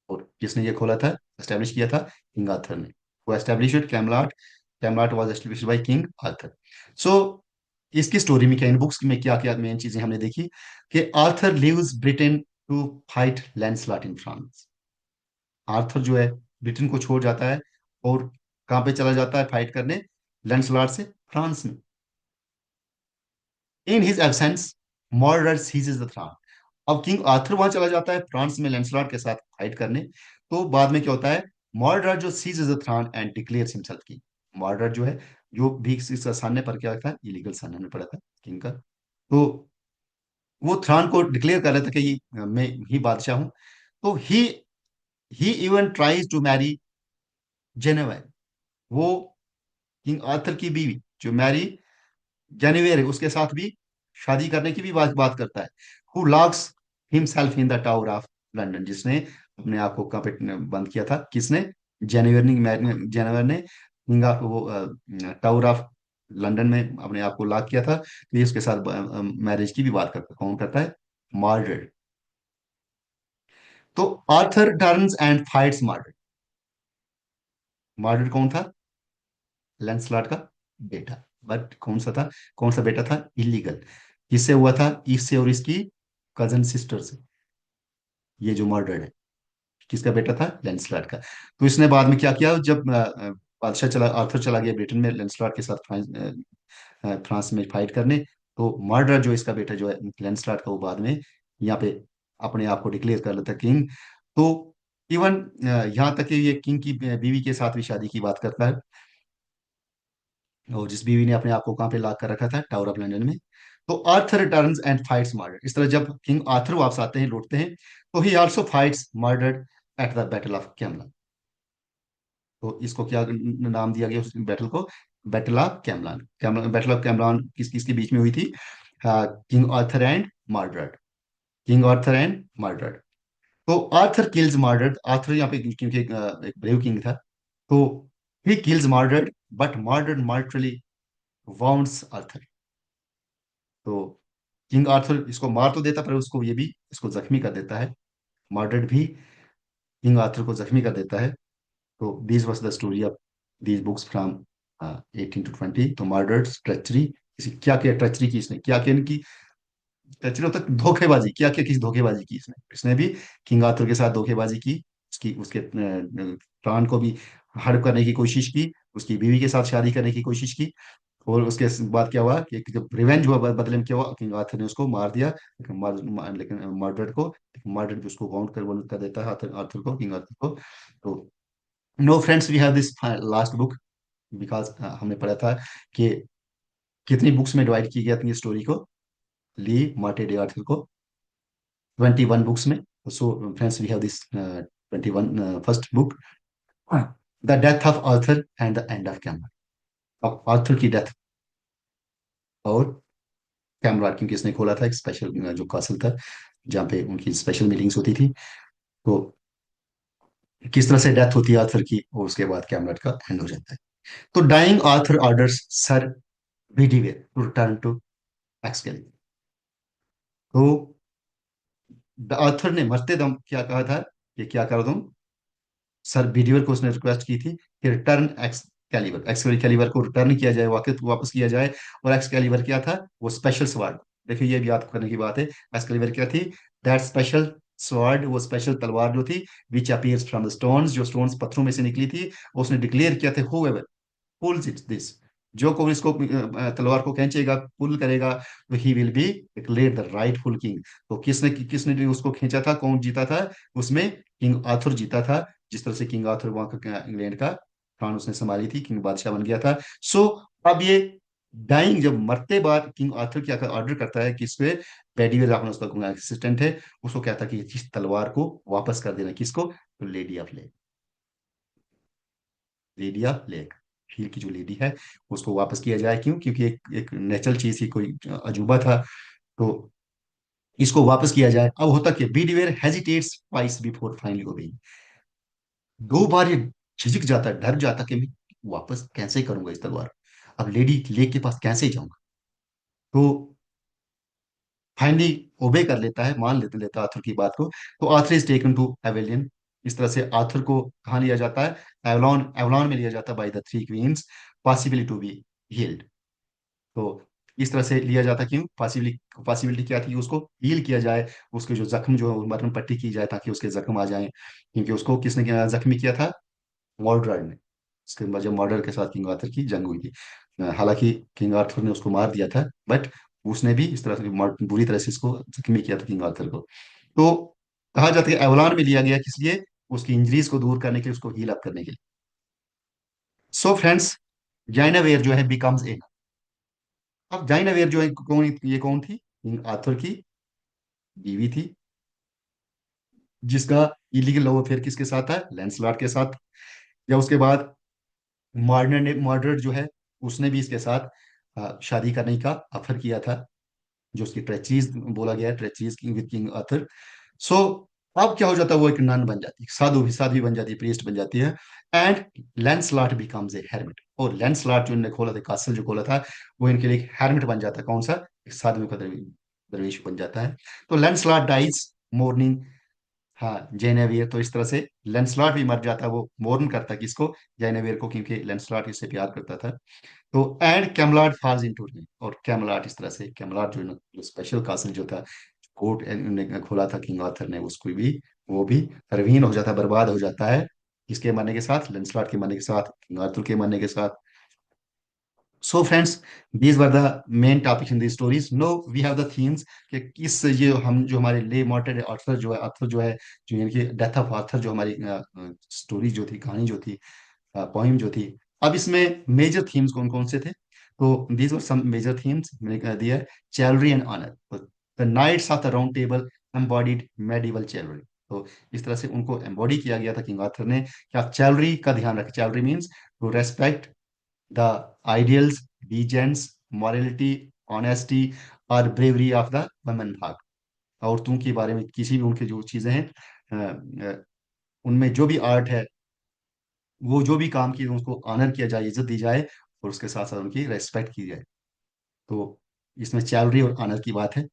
और किसने ये खोला था, एस्टेब्लिश किया था, किंग आर्थर ने। वो establish Camelot, Camelot was established by king Arthur. So इसकी स्टोरी में क्या, इन बुक्स में क्या क्या मेन चीजें हमने देखी, कि Arthur leaves Britain to fight Lancelot in France. Arthur जो है ब्रिटेन को छोड़ जाता है, और कहाँ पे चला जाता है फाइट करने, लैंसलॉट से, फ्रांस में। In his absence Mordred seizes the throne. अब किंग आर्थर वहां चला जाता है फ्रांस में लैंसलॉट के साथ फाइट करने। तो बाद में क्या होता है, मॉर्डर जो seizes the throne and declares himself king. Mordred जो है, जो भी इसका सामने पर क्या था, इलीगल सन हमने पढ़ा था किंग का। तो वो थ्रॉन को डिक्लेयर कर रहा था कि मैं ही बादशाह हूं। तो he even tries to marry जेनेवा। वो किंग आर्थर की बीवी जो मैरी जेनेवियर है, उसके साथ भी शादी करने की भी बात करता है। Who locks himself in the tower of London, जिसने अपने आप को कहाँ पे बंद किया था, किसने? जेनेवर ने हिंगा को वो टावर ऑफ लंदन में अपने आप को लॉक किया था। तो ये उसके साथ मैरिज की भी बात करता, कौन करता है? मॉर्डर। तो आर्थर टर्न्स एंड फाइट्स मॉर्डर। मॉर्डर कौन था? लैंसलॉट का बेटा। बट कौन सा था? कौन सा बेटा था? इलीगल। किससे हुआ था? इससे और इसकी कजन सिस्टर से। ये जो मर्डर है, किसका बेटा था? लैंसलॉट का। तो इसने बाद में क्या किया, जब बादशाह चला, आर्थर चला गया ब्रिटेन में लैंसलॉट के साथ फ्रांस में फाइट करने, तो मर्डर जो इसका बेटा जो है लैंसलॉट का, वो बाद में यहाँ पे अपने आप को डिक्लेयर कर लेता किंग। तो इवन यहाँ तक कि ये किंग की बीवी के साथ भी शादी की बात करता है, और जिस बीवी ने अपने आप को कहाँ पे लॉक कर रखा था? टावर ऑफ लंदन में। तो Arthur returns and fights murder. इस तरह जब किंग आर्थर वापस आते हैं, लौटते हैं, तो he also fights Mordred at the battle of Camlann. तो इसको क्या नाम दिया गया उस बैटल को? Battle of Camlann. Battle of Camlann किस किसके बीच में हुई थी? King Arthur and Mordred. King Arthur and Mordred. तो आर्थर किल्स मर्डर्ड। आर्थर यहाँ पे क्योंकि एक ब्रेव किंग था, तो he kills Mordred, but Mordred mortally wounds Arthur. तो किंग आर्थर इसको मार तो देता, पर उसको ये भी इसको जख्मी कर देता है। मर्डर्ड भी किंग आर्थर को जख्मी कर देता है। तो this was the story of these books from 18 to 20। तो मर्डर्ड, ट्रेचरी, इसी क्या क्या ट्रेचरी की इसने, क्या क्या इनकी ट्रेचरी होता है धोखेबाजी, क्या क्या किस धोखेबाजी की इसने। इसने भी किंग आर्थर के साथ धोखेबाजी की, उसकी उसके प्राण को भी हड़प करने की कोशिश की, उसकी बीवी के साथ शादी करने की कोशिश की। और उसके बाद क्या हुआ कि जब रिवेंज हुआ, बदले में क्या हुआ, किंग आर्थर ने उसको मार दिया। लेकिन मर्डर को, मर्डर भी उसको काउंट कर देता है आर्थर, आर्थर को, किंग आर्थर को। तो no friends, we have this last book, because हमने पढ़ा था कि कितनी बुक्स में डिवाइड की गई थी स्टोरी को, ली मार्टे डे आर्थर को 21 बुक्स में। So friends, we have this 21 first book, the death of Arthur and the end of camera. Arthur की डेथ और कैमरा, क्योंकि इसने खोला था एक स्पेशल जो कासल था, जहाँ पे उनकी स्पेशल मीटिंग्स होती थी। तो किस तरह से डेथ होती है आर्थर की, और उसके बाद कैमरा का एंड हो जाता है। तो dying Arthur orders sir Bedivere to return to Excalibur. तो आर्थर ने मरते दम क्या कहा था कि क्या कर दूं? सर विडिवेर को उसने रिक्वेस्ट की थी कि रिटर्न एक्सकैलिबर, एक्सकैलिबर को रिटर्न किया जाए, वापस वापस किया जाए। और एक्सकैलिबर क्या था? वो स्पेशल स्वॉर्ड। देखिए ये भी याद करने की बात है। एक्सकैलिबर क्या थी? दैट स्पेशल स्वॉर्ड, वो स्पेशल तलवार जो थी, विच अपीयर्स फ्रॉम द स्टोन्स, जो स्टोन्स पत्थरों में से निकली थी। उसने डिक्लेयर किया था, हु पुल्स इट दिस, जो कोई इसको तलवार को खींचेगा, पुल करेगा, तो he will be declare the rightful king. तो किसने किसने जो उसको खींचा था, कौन जीता था उसमें? किंग आर्थर जीता था। जिस तरह से किंग आर्थर वहां का इंग्लैंड का क्राउन उसने संभाली थी, किंग बादशाह बन गया था। सो अब ये डाइंग, जब मरते बाद किंग आर्थर क्या ऑर्डर करता है कि इस पे बेडीवेर अपना उसका असिस्टेंट है, उसको कहता है कि इस तलवार को वापस कर देना। किसको? तो lady of lady of lake, heal की जो लेडी है, उसको वापस किया जाए। क्यों? क्योंकि एक नेचुरल चीज थी, कोई अजूबा था। तो इसको वापस किया जाए। अब होता क्या, Bedivere hesitates twice before finally obeying. दो बार ये झिझक जाता है, डर जाता कि मैं वापस कैसे करूंगा इस तलवार, अब लेडी लेक के पास कैसे जाऊंगा। तो फाइनली ओबे कर लेता है, मान लेता आर्थर की बात को। तो Arthur is taken to abelian. इस तरह से आर्थर को कहाँ लिया जाता है? एवलॉन, एवलॉन में लिया जाता है by the three queens, possibly to be healed. तो इस तरह से लिया जाता, क्यों? पॉसिबिलिटी, पॉसिबिलिटी क्या थी? उसको हील किया जाए, उसके जो जख्म जो है, मरहम पट्टी की जाए, ताकि उसके जख्म आ जाएं। क्योंकि उसको किसने जख्मी किया था? मॉर्डर ने। उसके बाद जब मॉर्डर के साथ किंग आर्थर की जंग हुई थी, हालांकि किंग आर्थर ने उसको मार दिया था, बट उसने भी इस तरह से बुरी तरह से इसको जख्मी किया था किंग आर्थर को। तो कहा जाता है कि एवलान में लिया गया, किस लिए? उसकी इंजरीज को दूर करने के लिए, उसको हील अप करने के लिए। सो फ्रेंड्स, जाइनावेयर जो है बिकम्स ए। अब जाइनावेयर जो है कौन, ये कौन थी? किंग आर्थर की बीवी थी, जिसका इलीगल लव अफेयर किसके साथ है? लैंसलॉट के साथ। या उसके बाद मॉडर्न, मॉडर्न जो है, उसने भी इसके साथ शादी करने का ऑफर किया था। जो उसकी ट्रेचरीज बोला गया है, ट्रेचरीज किंग विद किंग आर्थर। सो अब क्या हो जाता है, वो एक नन बन जाती है, साधु भी बन जाती है, प्रीस्ट बन जाती है। And Lancelot becomes a hermit, और लैंसलॉट जो इन्होंने खोला था, कासल जो खोला था, वो इनके लिए हेरमिट बन जाता है। कौन सा? एक साधु का दरवेश बन जाता है। तो लैंसलॉट डाइज मॉर्निंग, हाँ जेनेवियर, तो इस तरह से लेंसलॉट भी मर जाता है, वो मोर्न करता है किसको? जेनेवियर को, क्योंकि लेंसलॉट इससे प्यार करता था। तो एंड कैमलॉट फॉल्स इनटू हिम, और कैमलॉट इस तरह से, कैमलॉट जो स्पेशल कासल जो था, कोर्ट ने खोला था किंग आर्थर ने, उसको भी, वो भी रवीन हो जाता है, बर्बाद हो जाता है। किसके मरने के साथ? लेंसलॉट के मरने के साथ, किंग आर्थर के मरने के साथ। So friends, these were the main topics in these stories. Now we have the themes कि किस, ये हम जो हमारे ले मॉर्टेड आर्थर जो है, आर्थर जो है, जो यानी कि डेथ ऑफ आर्थर जो हमारी स्टोरी जो थी, कहानी जो थी, पोइम जो थी, अब इसमें मेजर थीम्स कौन कौन से थे? तो these were some major themes मैंने कह दिया। चैलरी एंड ऑनर, तो the knights of the round table embodied medieval chivalry. तो इस तरह से उनको एम्बॉडी किया गया था किंग आर्थर ने, कि आप चैलरी का ध्यान रखें। Chivalry means to respect the ideals, legends, morality, honesty और bravery of the women भाग। औरतों के बारे में किसी भी उनके जो चीजें हैं, उनमें जो भी आर्ट है, वो जो भी काम किए उसको ऑनर किया जाए, इज्जत दी जाए, और उसके साथ साथ उनकी रेस्पेक्ट की जाए। तो इसमें चैलरी और ऑनर की बात है,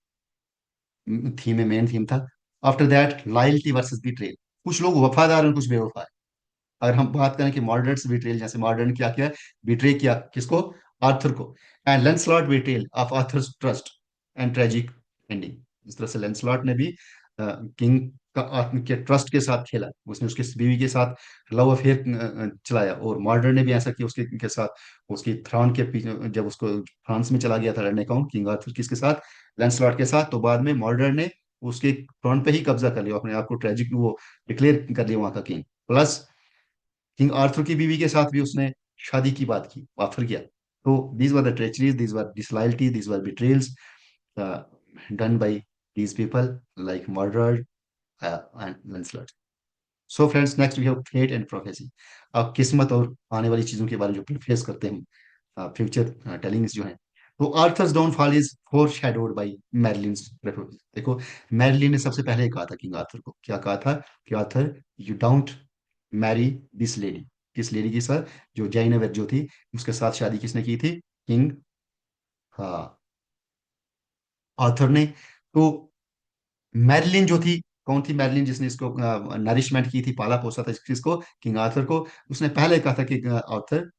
थीम में मेन थीम था। After that loyalty versus betrayal, कुछ लोग वफादार हैं, कुछ बेवफा। अगर हम बात करें कि मॉडर्न बिट्रेल, जैसे मॉडर्न क्या किया, बिट्रे किया किसको? आर्थर को। And Lancelot betrayal of Arthur's trust and tragic ending, इस तरह से लेंसलॉट ने भी किंग का के ट्रस्ट के साथ खेला, उसने उसकी बीवी के साथ लव अफेयर चलाया, और मॉडर्न ने भी ऐसा किया उसके के साथ, उसकी थ्रॉन के पीछे, जब उसको फ्रांस में चला गया था लड़ने कौन? किंग आर्थर, किसके साथ? लेंसलॉट के साथ। तो बाद में मॉडर्न ने उसके थ्रॉन पे ही कब्जा कर लिया, अपने आप को ट्रेजिक वो डिक्लेयर कर लिया वहां का किंग। प्लस किंग आर्थर की बीवी के साथ भी उसने शादी की बात की, ऑफर किया। तो these were the treacheries, these were disloyalty, these were betrayals done by these people like Mordred and Lancelot. So friends, next we have fate and prophecy. अब किस्मत और आने वाली चीजों के बारे में जो प्रीफेस करते हैं, फ्यूचर टेलिंग्स जो हैं। तो Arthur's downfall is foreshadowed by Merlin's. देखो, मैरिलिन ने सबसे पहले कहा था किंग आर्थर को, क्या कहा था? कि Arthur, you don't Mary this lady. किस लेडी के साथ? जो जैनब जो थी, उसके साथ शादी किसने की थी? किंग, हाँ, आर्थर ने। तो मैरिलिन जो थी, कौन थी मैरिलिन? जिसने इसको नरिशमेंट की थी, पाला पोसा था किसको? किंग आर्थर को। उसने पहले कहा था कि आर्थर,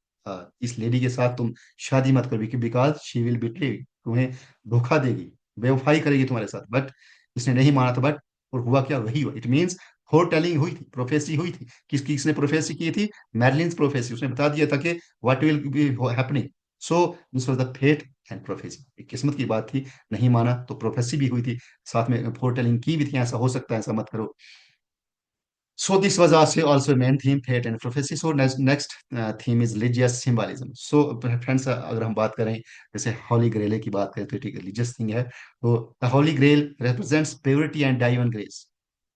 इस लेडी के साथ तुम शादी मत करो, बिकॉज शी विल बिट्रे, तुम्हें धोखा देगी, बेवफाई करेगी तुम्हारे साथ। बट इसने नहीं माना था। बट और हुआ क्या? वही हुआ। इट मीन्स फोर टेलिंग हुई थी, प्रोफेसी हुई थी। किसने प्रोफेसी की थी? Merlin prophecy. उसने बता दिया था कि what will be happening. So this was the fate and prophecy, किस्मत की बात थी। नहीं माना तो प्रोफेसी भी हुई थी, साथ में फोरटेलिंग की भी थी, ऐसा हो सकता है, ऐसा मत करो। So this was also main theme, fate and prophecy. So next theme is religious symbolism. So friends, अगर हम बात करें, जैसे हॉली ग्रेल की बात करें, तो एक रिलीजियस थिंग है। तो the holy grail represents purity and divine grace,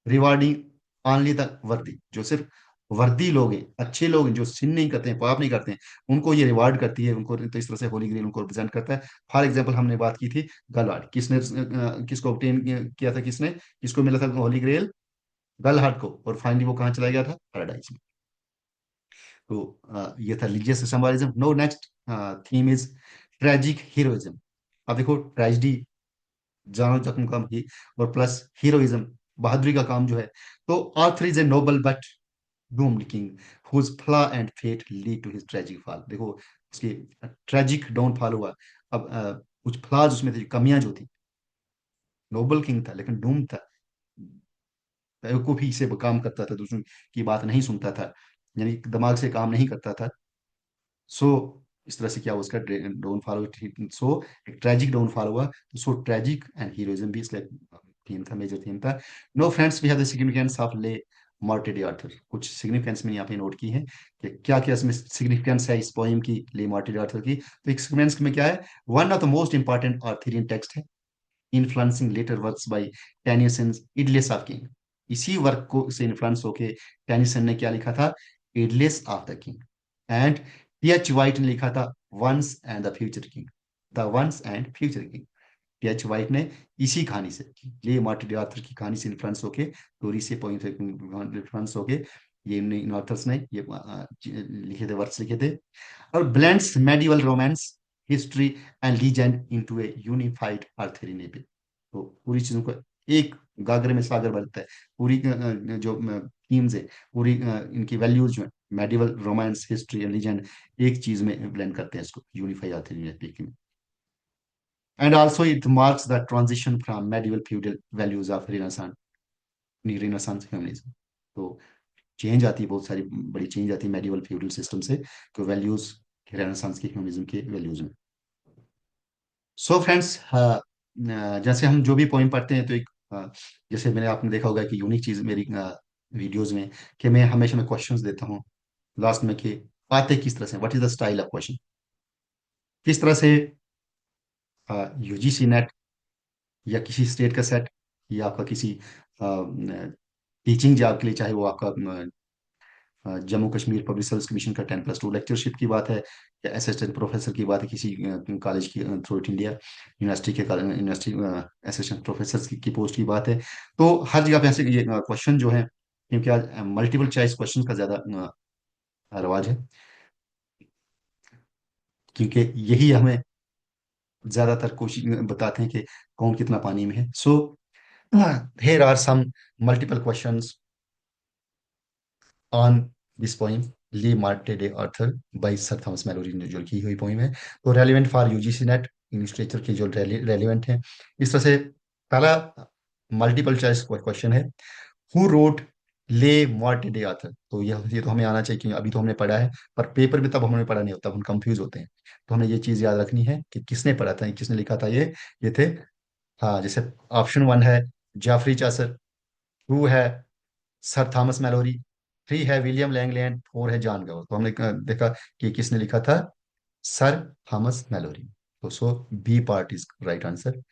rewarding only the worthy. जो सिर्फ वर्दी लोग हैं, अच्छे लोग हैं, जो सिन नहीं करते हैं, पाप नहीं करते हैं, उनको ये रिवार्ड करती है उनको। तो इस तरह से होली ग्रेल उनको रिप्रेजेंट करता है। फॉर एग्जाम्पल, हमने बात की थी गलवाड, किसने किसको ऑब्टेन किया था? किसने, किसको मिला था होली ग्रेल? गलहाट को। और फाइनली वो कहाँ चला गया था? पैराडाइज में। तो ये था religious symbolism. No, next theme is tragic heroism. अब देखो, ट्रेजिडी, जानो जख्म का ही, और प्लस हीरोइज्म, बहादुरी का काम जो है। तो Arthur is a noble but doomed king whose flaw and fate lead to his tragic fall। देखो, उसकी ट्रेजिक डाउनफॉल हुआ। अब कुछ फ्लॉज उसमें थी, कमियां जो थी। नोबल किंग था लेकिन डूम था, बेवकूफी से वो काम करता था, दूसरों की बात नहीं सुनता था, यानी दिमाग से काम नहीं करता था। सो इस तरह से क्या हुआ, उसका डाउनफॉल हुआ। सो एक ट्रेजिक डाउनफॉल हुआ। सो ट्रेजिक एंड हीरोइज्म भी इसका थीम था, मेजर थीम था। No friends, we have the significance of Le Morte Arthur. कुछ सिग्निफिकेंस मैंने यहाँ पे नोट की है कि क्या क्या इसमें सिग्निफिकेंस है इस पोइम की, ले मार्टे आर्थर की। तो एक सिग्निफिकेंस में क्या है? One of the most important Arthurian text है, influencing later works by Tennyson's Idylls of king. इसी वर्क को से इन्फ्लुएंस होके टेनिसन ने क्या लिखा था? Idylls of the king. And T H White ने लिखा था once and the future king, the once and future king. T H White ने इसी कहानी से, ले मार्टिन आर्थर की कहानी से इन्फ्लुएंस होके, टोरी से पॉइंट से इन्फ्लुएंस होके, ये इन ऑथर्स ने ये लिखे थे, वर्क्स लिखे थे। और blends medieval romance, history and legend into A unified Arthurian epic. तो पूरी चीजों को एक गागरे में सागर बनता है। पूरी जो थीम्स है, पूरी इनकी वैल्यूज जो है, medieval romance, history and legend, एक चीज में ब्लेंड करते हैं इसको, यूनिफाइड आर्थरियन एपिक में। And also it marks the transition from medieval feudal values of Renaissance humanism. तो चेंज आती है, बहुत सारी बड़ी चेंज आती है मेडिवल फ्यूडल सिस्टम से, तो वैल्यूज रेनेसांस के ह्यूमनिज्म के वैल्यूज में। सो फ्रेंड्स, जैसे हम जो भी पोइम पढ़ते हैं तो एक जैसे मैंने, आपने देखा होगा कि यूनिक चीज मेरी वीडियोज में, कि मैं हमेशा मैं क्वेश्चंस देता हूँ लास्ट में, कि आते किस तरह से, what is the style of question, किस तरह से यूजीसी नेट या किसी स्टेट का सेट, या आपका किसी टीचिंग जॉब के लिए, चाहे वो आपका Jammu Kashmir public service commission का 10+2 लेक्चरशिप की बात है, या असिस्टेंट प्रोफेसर की बात है किसी कॉलेज की थ्रू आउट इंडिया, यूनिवर्सिटी के यूनिवर्सिटी असिस्टेंट प्रोफेसर की पोस्ट की बात है। तो हर जगह पे ऐसे ये क्वेश्चन जो है, क्योंकि आज मल्टीपल चॉइस क्वेश्चन का ज्यादा रवाज है, क्योंकि यही हमें ज्यादातर कोशिश बताते हैं कि कौन कितना पानी में है। So here are some multiple questions on this poem, Le Morte day Arthur by sir Thomas Malory ने जो लिखी हुई पोइम है। तो relevant for UGC NET, English literature की जो रेलिवेंट है, इस तरह से। पहला मल्टीपल चॉइस क्वेश्चन है, who wrote Le Morte day Arthur. तो ये तो हमें आना चाहिए, क्योंकि अभी तो हमने पढ़ा है, पर पेपर में तब हमने पढ़ा नहीं होता, हम कंफ्यूज होते हैं। तो हमें ये चीज याद रखनी है कि किसने पढ़ा था, किसने लिखा था ये थे। हाँ, जैसे ऑप्शन वन है जाफरी चासर, टू है सर थॉमस मैलोरी, थ्री है विलियम लैंगलैंड, फोर है जॉन गवर। तो हमने देखा कि किसने लिखा था, सर थॉमस मैलोरी। तो so B part is right answer.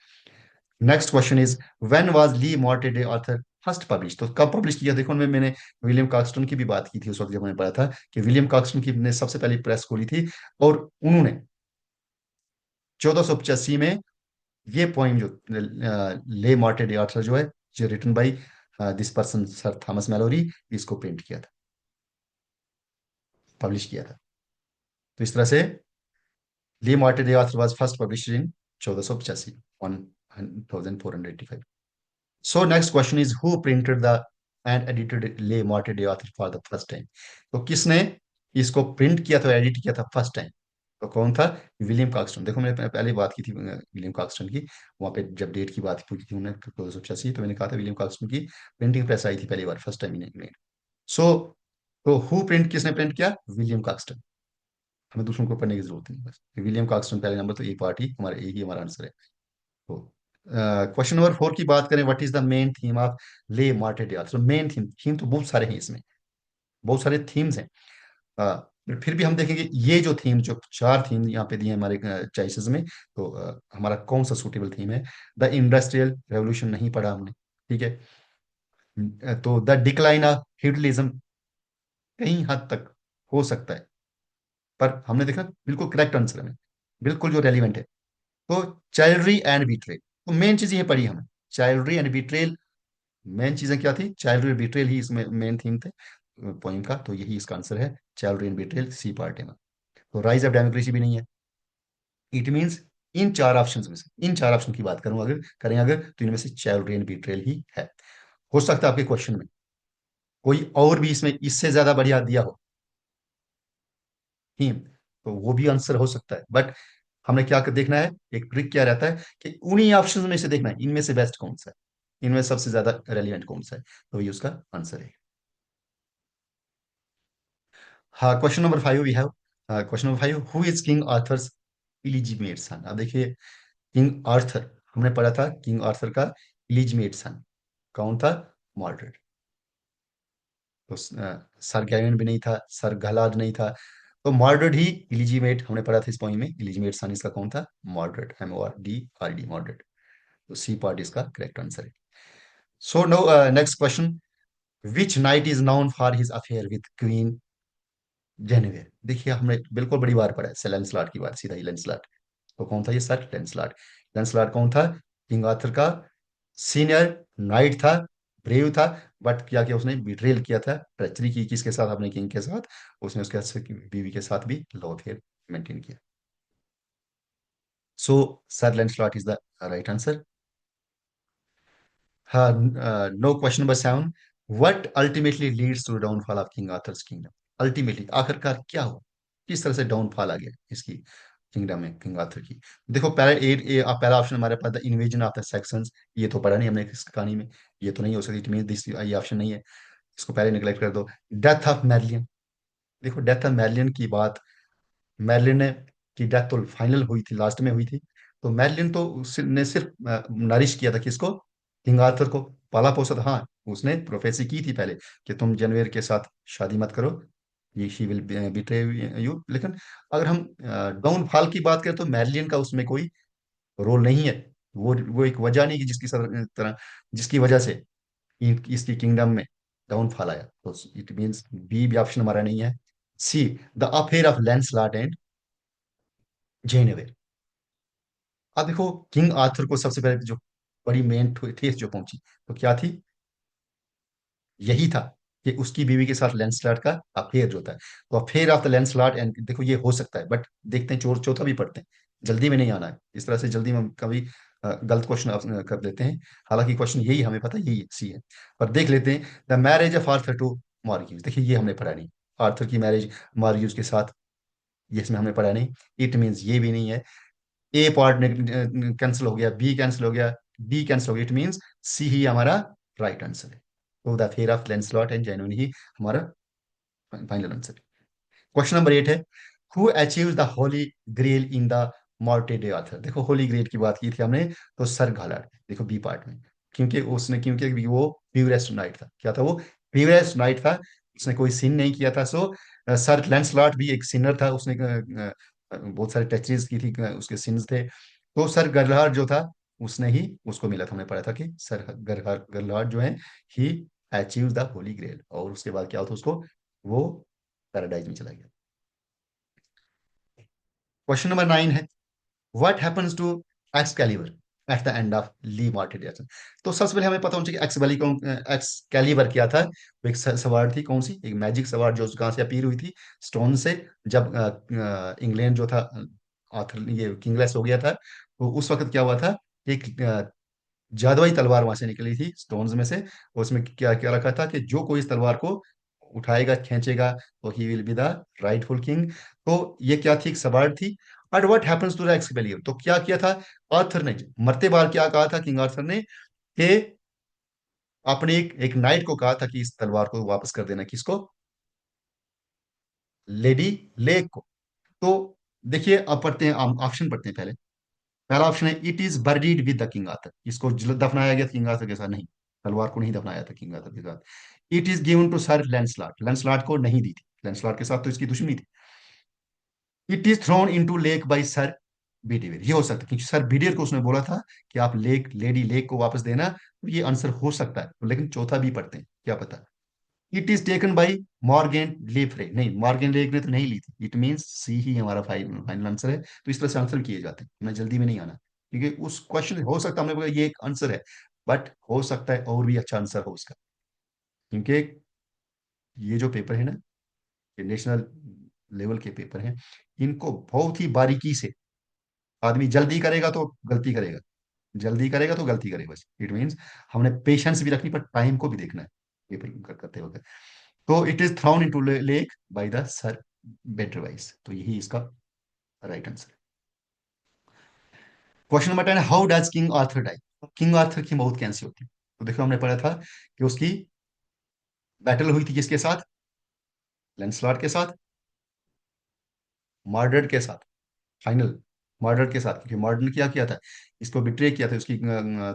Next question is, when was Le Morte d'Arthur first publish. तो कब पब्लिश किया, देखो मैंने विलियम कॉक्सटन की भी बात की थी उस वक्त जब मैंने पढ़ा था, कि विलियम कॉक्सटन की ने सबसे पहली प्रेस खोली थी, और उन्होंने 1485 में ये पोइम जो ले मॉर्टे डे ऑथर जो है, जो written by this person sir Thomas Malory, इसको प्रिंट किया था, पब्लिश किया था। तो इस तरह से Le Morte d'Arthur was first published in 1485, 1485। So next question is, who printed the and edited Le Morte d'Arthur for the first time. तो किसने इसको प्रिंट किया था, एडिट किया था फर्स्ट टाइम, तो कौन था, विलियम कॉक्सटन। देखो मैंने पहले बात की थी विलियम कॉक्सटन की, वहां पे जब डेट की बात पूछी थी उन्होंने 1485, तो मैंने कहा था विलियम कॉक्सटन की प्रिंटिंग प्रेस आई थी पहली बार, फर्स्ट टाइम इन इंग्लैंड। सो तो हु प्रिंट, किसने प्रिंट किया, विलियम कॉक्सटन। हमें दूसरों को पढ़ने की जरूरत नहीं, बस विलियम कॉक्सटन पहले नंबर, तो ए पार्टी हमारा, एक ही हमारा आंसर है। तो क्वेश्चन नंबर 4 की बात करें, what is the main theme of Le Morte day. तो मेन थीम, थीम तो बहुत सारे हैं इसमें, बहुत सारे थीम्स हैं। फिर भी हम देखेंगे ये जो थीम, जो चार थीम यहाँ पे दिए हैं हमारे चॉइसेस में, तो हमारा कौन सा सूटेबल थीम है। द इंडस्ट्रियल रेवोल्यूशन नहीं पढ़ा हमने, ठीक है। तो द डिक्लाइन ऑफ फ्यूडलिज्म कहीं हद तक हो सकता है, पर हमने देखा बिल्कुल करेक्ट आंसर है, बिल्कुल जो रेलिवेंट है। तो चाइल्डरी एंड बिट्रेल, तो मेन चीज ये पढ़ी हमें, चाइल्डरी एंड बिट्रेल। मेन चीजें क्या थी, चाइल्डरी एंड बिट्रेल ही इसमें मेन थीम थे पोइम का, तो यही इसका आंसर है, चाइल्डरी एंड बिट्रेल, सी पार्ट है। तो राइज ऑफ डेमोक्रेसी भी नहीं है। इट मीन्स इन चार ऑप्शन में से, इन चार ऑप्शन की बात करूं अगर करें अगर, तो इनमें से चाइल्डरी एंड बिट्रेल ही है। हो सकता है आपके क्वेश्चन में कोई और भी इसमें इससे ज्यादा बढ़िया दिया हो थीम, तो वो भी आंसर हो सकता है, बट हमें क्या देखना है, एक ट्रिक क्या रहता है कि उन्हीं ऑप्शन में से देखना है इनमें से बेस्ट कौन सा है, इनमें सबसे ज्यादा रेलिवेंट कौन सा है, तो ये उसका आंसर है। हाँ, question number 5 we have, question number 5, who is king Arthur's illegitimate son. अब देखिए, किंग आर्थर, हमने पढ़ा था किंग आर्थर का इलिजिमेट सन कौन था, मॉर्डरेट। तो सर गैविन भी नहीं था, सर गलाड नहीं था, तो मॉडरेट ही इलिजिमेट, हमने पढ़ा था इस पॉइंट में, इलिजिमेट सन इसका कौन था, मॉडरेट, MORDRD, मॉडरेट। तो सी पार्ट इसका करेक्ट आंसर है। So no, next question, which knight is known for his affair with Queen Guinevere. देखिए हमने बिल्कुल बड़ी बार पढ़ा है, से लेंसलॉट की बात, सीधा ही लेंसलॉट। तो कौन था ये, सर लेंसलॉट। लैंसलॉट कौन था? किंग आर्थर का सीनियर नाइट था, ब्रेव था, बट क्या किया उसने? बिट्रेल किया था, ट्रेचरी की किसके साथ? अपने किंग के साथ। उसने उसके बीवी के साथ भी लव अफेयर मेंटेन किया। So sir Lancelot is the right answer. हाँ। No, question number 7। What ultimately leads to downfall of king Arthur's kingdom? Ultimately आखिरकार क्या हुआ? किस तरह से डाउनफॉल आ गया इसकी किंगडम में, किंग आर्थर की? देखो पहले पहला ऑप्शन हमारे पास, the invasion of the Saxons. ये तो पढ़ा नहीं हमने इस कहानी में, ये तो नहीं हो सकती, इट मीन दिस, ये ऑप्शन नहीं है, इसको पहले निगलेक्ट कर दो। Death of Merlin. देखो डेथ ऑफ मैरलियन की बात, मैरलिन ने की डेथ तो फाइनल हुई थी, लास्ट में हुई थी। तो मैरलिन तो ने सिर्फ नरिश किया था किसको? किंग आर्थर को, पाला पोसा था। हाँ, उसने प्रोफेसी की थी पहले कि तुम जनवेर के साथ शादी मत करो, ये शी विल बिट्रे यू। लेकिन अगर हम डाउनफॉल की बात करें तो मैरलिन का उसमें कोई रोल नहीं है। वो एक वजह नहीं कि तरह जिसकी वजह से इसकी किंगडम में डाउनफॉल आया। तो इट मींस बी भी ऑप्शन हमारा नहीं है। सी, the affair of Lancelot and जेनेवेर। अब देखो, किंग आर्थर को सबसे पहले जो बड़ी मेन ठेस जो पहुंची, तो क्या थी? यही था कि उसकी बीवी के साथ लैंसलॉट का अफेयर जो था। तो affair of the Lancelot and, देखो ये हो सकता है, बट देखते हैं, चौथा भी पढ़ते हैं। जल्दी में नहीं आना है, इस तरह से जल्दी में हम कभी गलत क्वेश्चन कर देते हैं। हालांकि क्वेश्चन यही हमें पता है, यही सी है। पर देख लेते हैं, the marriage of Arthur to Morgause. देखिए ये हमने पढ़ा नहीं, आर्थर की मैरिज मॉर्ग्यूज के साथ, ये इसमें हमने पढ़ा नहीं। इट मीन्स ये भी नहीं है। ए पार्ट कैंसिल हो गया, बी कैंसिल हो गया, डी कैंसिल हो गया, इट मींस सी ही हमारा राइट आंसर है। तो the fair of Lancelot and जेन्युइन ही हमारा फाइनल आंसर है। क्वेश्चन नंबर 8 है, who achieve the Holi grail in the Morte day Arthur? देखो होली ग्रेल की बात की थी हमने, तो सर गालाड, देखो बी पार्ट में, क्योंकि वो प्यूरेस्ट नाइट था। क्या था वो? प्यूरेस्ट नाइट था, उसने कोई सिन नहीं किया था। सो सर लैंसलॉट भी एक सिनर था, उसने बहुत सारे टचेस की थी, उसके सिंस थे। तो सर गरलाड जो था, उसने ही उसको मिला था। हमने पढ़ा था कि सर गरलाड जो है, ही अचीव द होली ग्रेल, और उसके बाद क्या होता उसको, वो पैराडाइज में चला गया। क्वेश्चन नंबर 9 है, what happens to Excalibur at the end of Le Morte? तो सबसे पहले हमें पता होना चाहिए कि एक्सकैलिबर क्या था। वो एक सवार थी, कौन सी? एक मैजिक सवार जो कहाँ से अपीयर हुई थी? स्टोन से। जब इंग्लैंड जो था, आर्थर ये किंगलेस हो गया था, तो उस वक्त क्या हुआ था, एक जादुई तलवार वहां से निकली थी स्टोन्स में से। और उसमें क्या क्या रखा था कि जो कोई इस तलवार को उठाएगा, खींचेगा, तो he will be the rightful king. तो ये क्या थी? एक सवार थी। But what happens to the Excalibur? तो क्या किया था आर्थर ने? मरते बार क्या कहा था किंग आर्थर ने? कि अपने एक नाइट को कहा था कि इस तलवार को वापस कर देना, किसको? लेडी लेक को। तो देखिए, अब पढ़ते हैं, ऑप्शन पढ़ते हैं पहले। पहला ऑप्शन है, it is buried with the king Arthur. इसको दफनाया गया किंग आर्थर के साथ? नहीं, तलवार को नहीं दफनाया था किंग आर्थर के साथ। It is given to sir Lancelot, Lancelot को नहीं दी थी, लैंसलॉट के साथ तो इसकी दुश्मनी थी। It is thrown into lake by sir Bedivere. ये हो सकता है क्योंकि सर बीडिवियर को उसने बोला था कि आप लेडी लेक को वापस देना, तो ये आंसर हो सकता है। लेकिन चौथा भी पढ़ते हैं, क्या पता। It is taken by Morgan le Fay. नहीं, मॉर्गेन लेक ने तो नहीं ली थी, इट मींस सी ही हमारा फाइनल आंसर है। तो इस तरह से आंसर किए जाते हैं, मैं जल्दी में नहीं आना, क्योंकि उस क्वेश्चन हो सकता है हमने बोला ये एक आंसर है, बट हो सकता है और भी अच्छा आंसर हो उसका। क्योंकि ये जो पेपर है ना, ये नेशनल लेवल के पेपर हैं, इनको बहुत ही बारीकी से, आदमी जल्दी करेगा तो गलती करेगा, जल्दी करेगा तो गलती करेगा, बस इट मीन्स हमने पेशेंस भी रखनी, पर टाइम को भी देखना है पेपर करते वक्त। तो it is thrown into lake by the sir Bedivere, तो यही इसका राइट आंसर है। Question number 10, how does king Arthur die? King Arthur की मौत कैसे होती है? तो देखो हमने पढ़ा था कि उसकी बैटल हुई थी किसके साथ? लैंसलॉट के साथ, मॉर्डर्ड के साथ, फाइनल मॉर्डर के साथ। क्योंकि मॉर्डर ने क्या किया था, इसको बिट्रे किया था, उसकी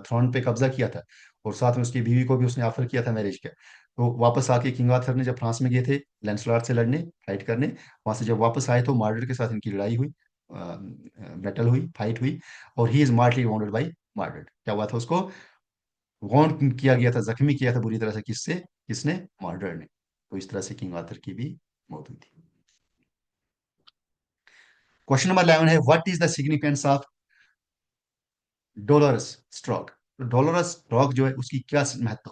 थ्रोन पे कब्जा किया था, और साथ में उसकी बीवी को भी उसने ऑफर किया था मैरिज का। तो वापस आके किंग आर्थर ने जब फ्रांस में गए थे लैंसलॉट से लड़ने, फाइट करने, वहां से जब वापस आए तो मॉर्डर के साथ इनकी लड़ाई हुई, बैटल हुई, फाइट हुई। और ही इज मार्टली वाउंडेड बाई मॉर्डर। क्या हुआ था उसको? वाउंड किया गया था, जख्मी किया था बुरी तरह से, किससे? किसने? मॉर्डर ने। तो इस तरह से किंग आर्थर की भी मौत हुई थी। क्वेश्चन नंबर 11 है, what is the significance of dolorous stroke. Dolorous stroke जो है उसकी क्या महत्व,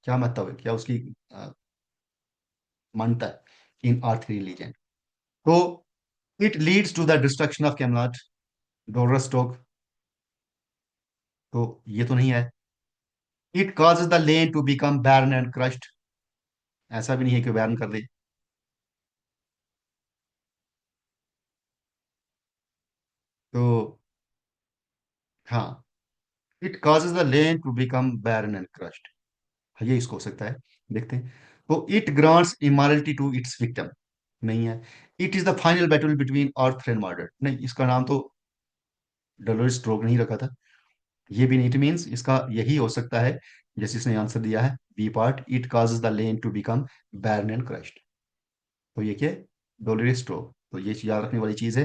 क्या महत्व है, क्या उसकी मान्यता है इन आर थ्री रिलीजन? तो it leads to the destruction of Camelot. Dolorous stroke तो ये तो नहीं है। It causes the land to become barren and crushed. ऐसा भी नहीं है कि बैरन कर दे। तो हाँ, it causes the land to become barren and crushed, ये इसको हो सकता है। देखते हैं। तो it grants immortality to its victim, नहीं है। It is the final battle between Arthur and Mordred, नहीं, इसका नाम तो डलोरिस स्ट्रोक नहीं रखा था। ये भी नहीं, इट मीन्स इसका यही हो सकता है जैसे इसने आंसर दिया है B part, it causes the land to become barren and crushed. तो ये क्या है? Dolorous Stroke. तो ये याद रखने वाली चीज है।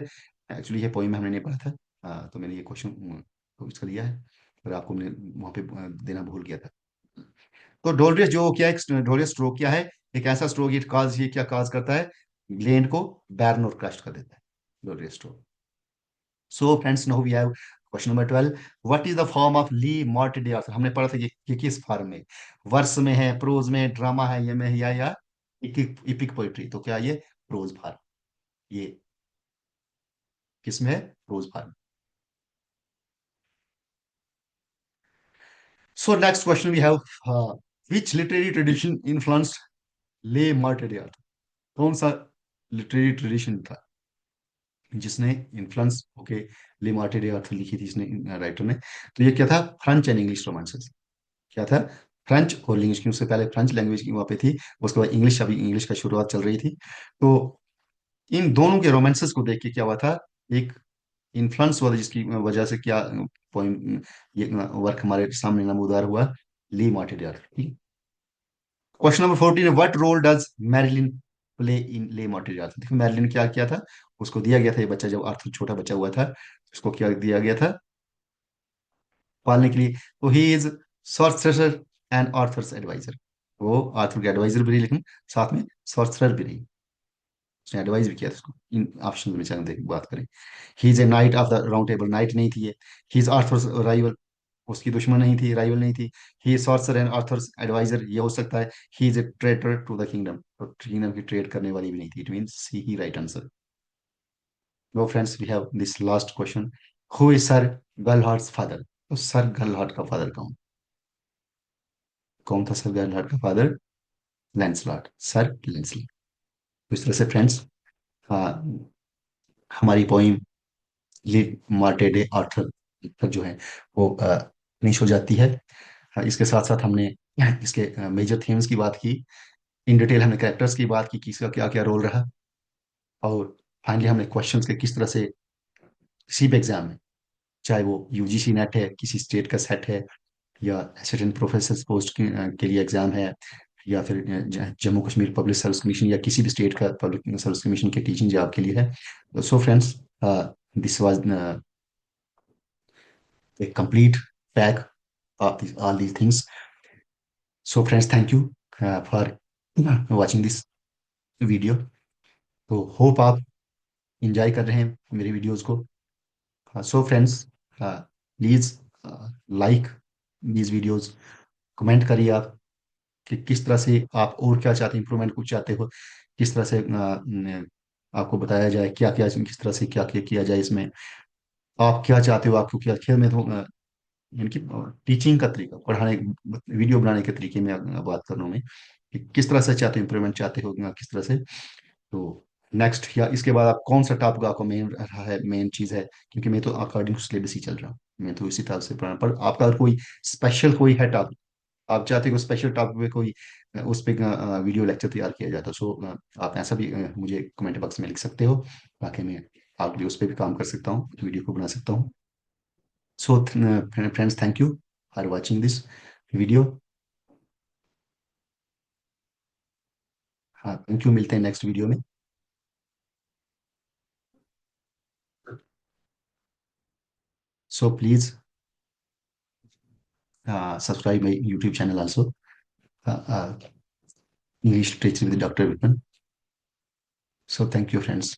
एक्चुअली ये पोइम हमने नहीं पढ़ा था। तो मैंने ये क्वेश्चन तो इसका लिया है, पर आपको मैंने वहां पे देना भूल गया था। तो डोलोरियस जो क्या एक डोलोरियस स्ट्रोक क्या है? एक ऐसा स्ट्रोक, ये काज, ये क्या काज करता है? लैंड को बैरन और क्रस्ट कर देता है, Dolorous stroke. So friends, now we have question number 12। What is the form of Le Morte Arthur? हमने पढ़ा था ये किस फॉर्म में, वर्स में है, प्रोज में, ड्रामा है, ये में है, या इपिक पोइट्री? तो क्या ये प्रोज फॉर्म, ये किस में है? Prose form. So next question we have, which literary tradition influenced Le Morte Arthur? कौन सा लिटरेरी ट्रेडिशन था जिसने इन्फ्लुएंस होके ले मार्टे आर्थर लिखी थी इसने, राइटर ने? तो ये क्या था? French and English romances. क्या था? फ्रेंच और इंग्लिश की, उससे पहले फ्रेंच लैंग्वेज की वहां पे थी, उसके बाद इंग्लिश, अभी इंग्लिश का शुरुआत चल रही थी। तो इन दोनों के रोमांसेस को देख के क्या हुआ था? एक इन्फ्लुएंस हुआ था, जिसकी वजह से क्या पोइम, ये वर्क हमारे सामने नमूदार हुआ, Le Morte Arthur. Question number 14 है, what role does Merlin play in Le Morte? देखो मैरिलिन क्या किया था, उसको दिया गया था, ये बच्चा जब आर्थर छोटा बच्चा हुआ था, उसको क्या दिया गया था पालने के लिए? तो he is sorcerer and Arthur's adviser. वो आर्थर के एडवाइजर भी रही, लेकिन साथ में सॉर्सरर भी रही, उसने एडवाइस भी किया था उसको। इन ऑप्शन में से देख बात करें, ही is A night of the round table, night नहीं थी ये। ही इज आर्थर्स राइवल, उसकी दुश्मन नहीं थी, राइवल नहीं थी। He is sorcerer and Arthur's adviser, ये हो सकता है। He is a traitor to the kingdom, तो किंगडम की ट्रेड करने वाली भी नहीं थी। इट मीन सी ही right answer. No friends, we have this last question, who is sir Galahad's father? तो सर गलहार्ट का फादर कौन? कौन था सर गलहार्ट का फादर? Lancelot, sir Lancelot. तो इस तरह से फ्रेंड्स, हमारी पोइम लिट मार्टे डे आर्थर तक जो है वो फिनिश हो जाती है। इसके साथ साथ हमने इसके मेजर थीम्स की बात की, इन डिटेल हमने कैरेक्टर्स की बात की, किसका क्या क्या रोल रहा, और फाइनली हमने क्वेश्चंस के किस तरह से किसी भी एग्जाम में, चाहे वो यूजीसी नेट है, किसी स्टेट का सेट है, या असिस्टेंट प्रोफेसर पोस्ट के लिए एग्जाम है, या फिर Jammu Kashmir public service commission या किसी भी स्टेट का पब्लिक सर्विस कमीशन के टीचिंग जॉब के लिए है। So friends, this was a complete pack of all these things. So friends, thank you for watching this video. तो होप आप इंजॉय कर रहे हैं मेरी वीडियोस को। So friends, please like these videos, comment करिए आप कि किस तरह से आप और क्या चाहते हैं, इंप्रूवमेंट कुछ चाहते हो, किस तरह से आपको बताया जाए क्या क्या, किस तरह से क्या क्या किया जाए इसमें, आप क्या चाहते हो, आपको क्या खेल में तो इनकी टीचिंग का तरीका, पढ़ाने, वीडियो बनाने के तरीके में बात कर रहा हूँ मैं, कि किस तरह से चाहते हो, इंप्रूवमेंट चाहते हो या किस तरह से। तो नेक्स्ट या इसके बाद आप कौन सा टॉपिक आपको मेन रहा है, मेन चीज़ है, क्योंकि मैं तो अकॉर्डिंग टू सिलेबस ही चल रहा हूँ, मैं तो इसी तरह से पढ़ा, पर आपका अगर कोई स्पेशल कोई है टॉपिक, आप चाहते हो स्पेशल टॉपिक पे कोई उस पर वीडियो लेक्चर तैयार किया जाता, सो आप ऐसा भी मुझे कमेंट बॉक्स में लिख सकते हो, ताकि मैं आपके लिए उस पर भी काम कर सकता हूँ, वीडियो को बना सकता हूँ। So, friends, thank you for watching this video. हाँ, थैंक यू, मिलते हैं नेक्स्ट वीडियो में। So please subscribe my YouTube channel also, English literature with doctor Vipin. So thank you friends.